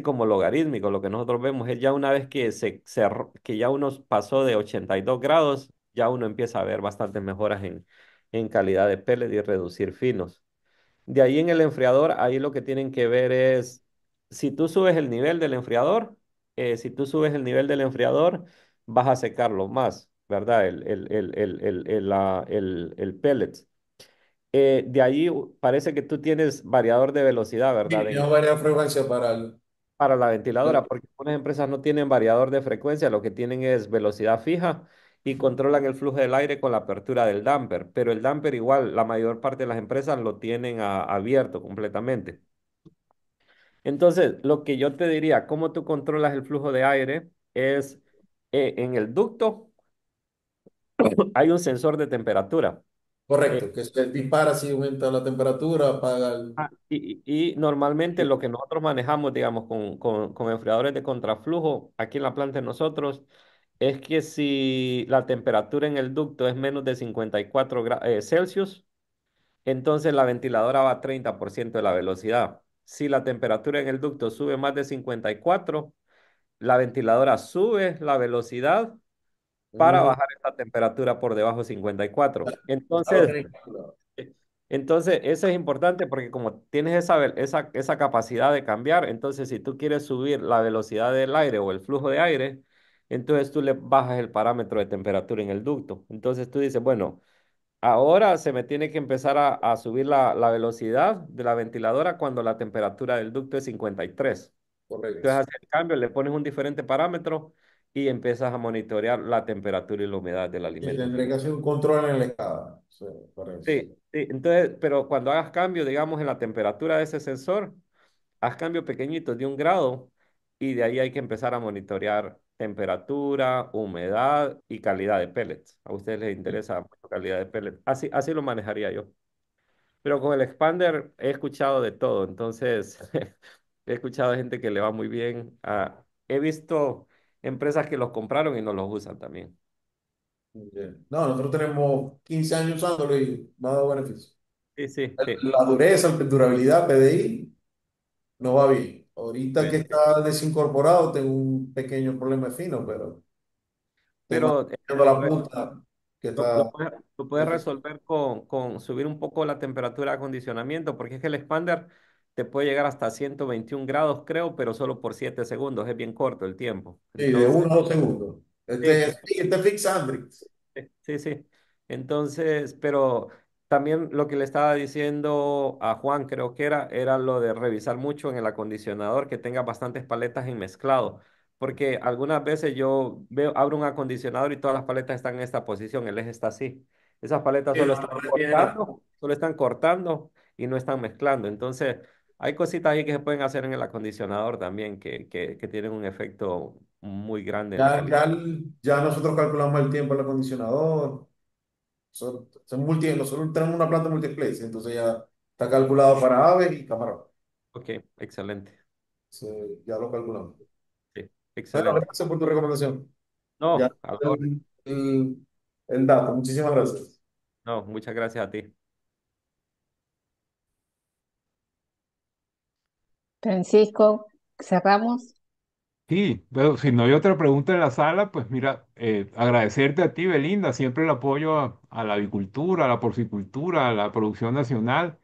Speaker 3: como logarítmico. Lo que nosotros vemos es ya una vez que ya uno pasó de 82 grados, ya uno empieza a ver bastantes mejoras en calidad de pellet y reducir finos. De ahí en el enfriador, ahí lo que tienen que ver es, si tú subes el nivel del enfriador, si tú subes el nivel del enfriador, vas a secarlo más, ¿verdad? El pellet. De ahí parece que tú tienes variador de velocidad,
Speaker 7: Sí,
Speaker 3: ¿verdad?
Speaker 7: tengo varias frecuencias para
Speaker 3: Para la ventiladora, porque algunas empresas no tienen variador de frecuencia, lo que tienen es velocidad fija y controlan el flujo del aire con la apertura del damper, pero el damper igual, la mayor parte de las empresas lo tienen abierto completamente. Entonces, lo que yo te diría, cómo tú controlas el flujo de aire es en el ducto hay un sensor de temperatura. Eh,
Speaker 7: Correcto, que se dispara si aumenta la temperatura, apaga el...
Speaker 3: y normalmente lo que nosotros manejamos, digamos, con enfriadores de contraflujo aquí en la planta de nosotros, es que si la temperatura en el ducto es menos de 54 Celsius, entonces la ventiladora va a 30% de la velocidad. Si la temperatura en el ducto sube más de 54, la ventiladora sube la velocidad para
Speaker 7: Mm,
Speaker 3: bajar esa temperatura por debajo de 54.
Speaker 7: ya lo
Speaker 3: Entonces,
Speaker 7: tenéis calculado.
Speaker 3: eso es importante porque como tienes esa capacidad de cambiar, entonces si tú quieres subir la velocidad del aire o el flujo de aire, entonces tú le bajas el parámetro de temperatura en el ducto. Entonces tú dices, bueno, ahora se me tiene que empezar a subir la velocidad de la ventiladora cuando la temperatura del ducto es 53.
Speaker 7: Correcto.
Speaker 3: Entonces haces el cambio, le pones un diferente parámetro y empiezas a monitorear la temperatura y la humedad del
Speaker 7: Y
Speaker 3: alimento
Speaker 7: tendré que
Speaker 3: final.
Speaker 7: hacer un control en la escala. Sí, correcto.
Speaker 3: Sí, sí, entonces, pero cuando hagas cambio, digamos, en la temperatura de ese sensor, haz cambio pequeñito de 1 grado y de ahí hay que empezar a monitorear temperatura, humedad y calidad de pellets. A ustedes les interesa mucho calidad de pellets. Así lo manejaría yo. Pero con el expander he escuchado de todo, entonces he escuchado gente que le va muy bien. He visto empresas que los compraron y no los usan también.
Speaker 7: Bien. No, nosotros tenemos 15 años usándolo y me ha dado beneficio.
Speaker 3: Sí, sí, sí.
Speaker 7: La dureza, la durabilidad, PDI, no va bien. Ahorita que
Speaker 3: Sí.
Speaker 7: está desincorporado, tengo un pequeño problema de fino, pero estoy
Speaker 3: Pero
Speaker 7: manteniendo la punta que está.
Speaker 3: lo puedes resolver con subir un poco la temperatura de acondicionamiento, porque es que el expander te puede llegar hasta 121 grados, creo, pero solo por 7 segundos. Es bien corto el tiempo.
Speaker 7: Sí, de
Speaker 3: Entonces,
Speaker 7: 1 a 2 segundos.
Speaker 3: sí.
Speaker 7: Este fix Andrix.
Speaker 3: Sí, sí. Entonces, pero también lo que le estaba diciendo a Juan, creo que era lo de revisar mucho en el acondicionador, que tenga bastantes paletas en mezclado, porque algunas veces yo abro un acondicionador y todas las paletas están en esta posición, el eje está así. Esas paletas
Speaker 7: Sí, no, no retiene nada.
Speaker 3: solo están cortando y no están mezclando. Entonces, hay cositas ahí que se pueden hacer en el acondicionador también que tienen un efecto muy grande en la
Speaker 7: Ya,
Speaker 3: calidad.
Speaker 7: ya, ya nosotros calculamos el tiempo del acondicionador. Nosotros tenemos una planta multiplex, entonces ya está calculado para aves y camarones.
Speaker 3: Ok, excelente.
Speaker 7: Sí, ya lo calculamos.
Speaker 3: Sí,
Speaker 7: Bueno,
Speaker 3: excelente.
Speaker 7: gracias por tu recomendación. Ya
Speaker 3: No, a la orden.
Speaker 7: el dato. Muchísimas gracias.
Speaker 3: No, muchas gracias a ti.
Speaker 1: Francisco, cerramos.
Speaker 2: Sí, pero si no hay otra pregunta en la sala, pues mira, agradecerte a ti, Belinda, siempre el apoyo a la avicultura, a la porcicultura, a la producción nacional,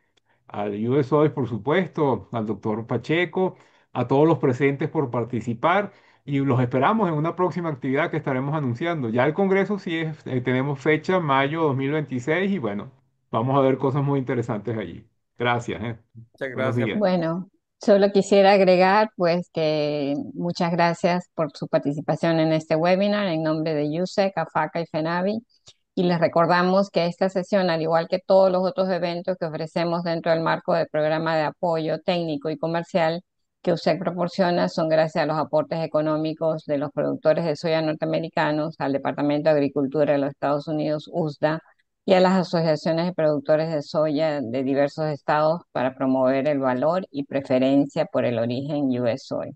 Speaker 2: al USOIS, por supuesto, al doctor Pacheco, a todos los presentes por participar y los esperamos en una próxima actividad que estaremos anunciando. Ya el Congreso sí tenemos fecha, mayo 2026 y bueno, vamos a ver cosas muy interesantes allí. Gracias, ¿eh?
Speaker 3: Muchas
Speaker 2: Buenos
Speaker 3: gracias.
Speaker 2: días.
Speaker 1: Bueno, solo quisiera agregar pues que muchas gracias por su participación en este webinar en nombre de USEC, AFACA y FENAVI. Y les recordamos que esta sesión, al igual que todos los otros eventos que ofrecemos dentro del marco del programa de apoyo técnico y comercial que USEC proporciona, son gracias a los aportes económicos de los productores de soya norteamericanos, al Departamento de Agricultura de los Estados Unidos, USDA, y a las asociaciones de productores de soya de diversos estados para promover el valor y preferencia por el origen US Soy.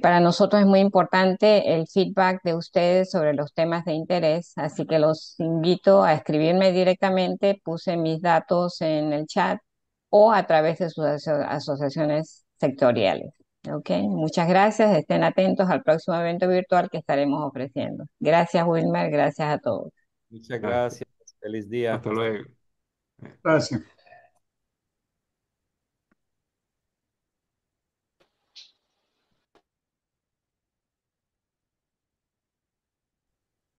Speaker 1: Para nosotros es muy importante el feedback de ustedes sobre los temas de interés, así que los invito a escribirme directamente, puse mis datos en el chat o a través de sus asociaciones sectoriales. ¿Ok? Muchas gracias, estén atentos al próximo evento virtual que estaremos ofreciendo. Gracias, Wilmer, gracias a todos.
Speaker 3: Muchas
Speaker 2: Gracias.
Speaker 3: gracias. Feliz día.
Speaker 2: Hasta luego.
Speaker 4: Gracias.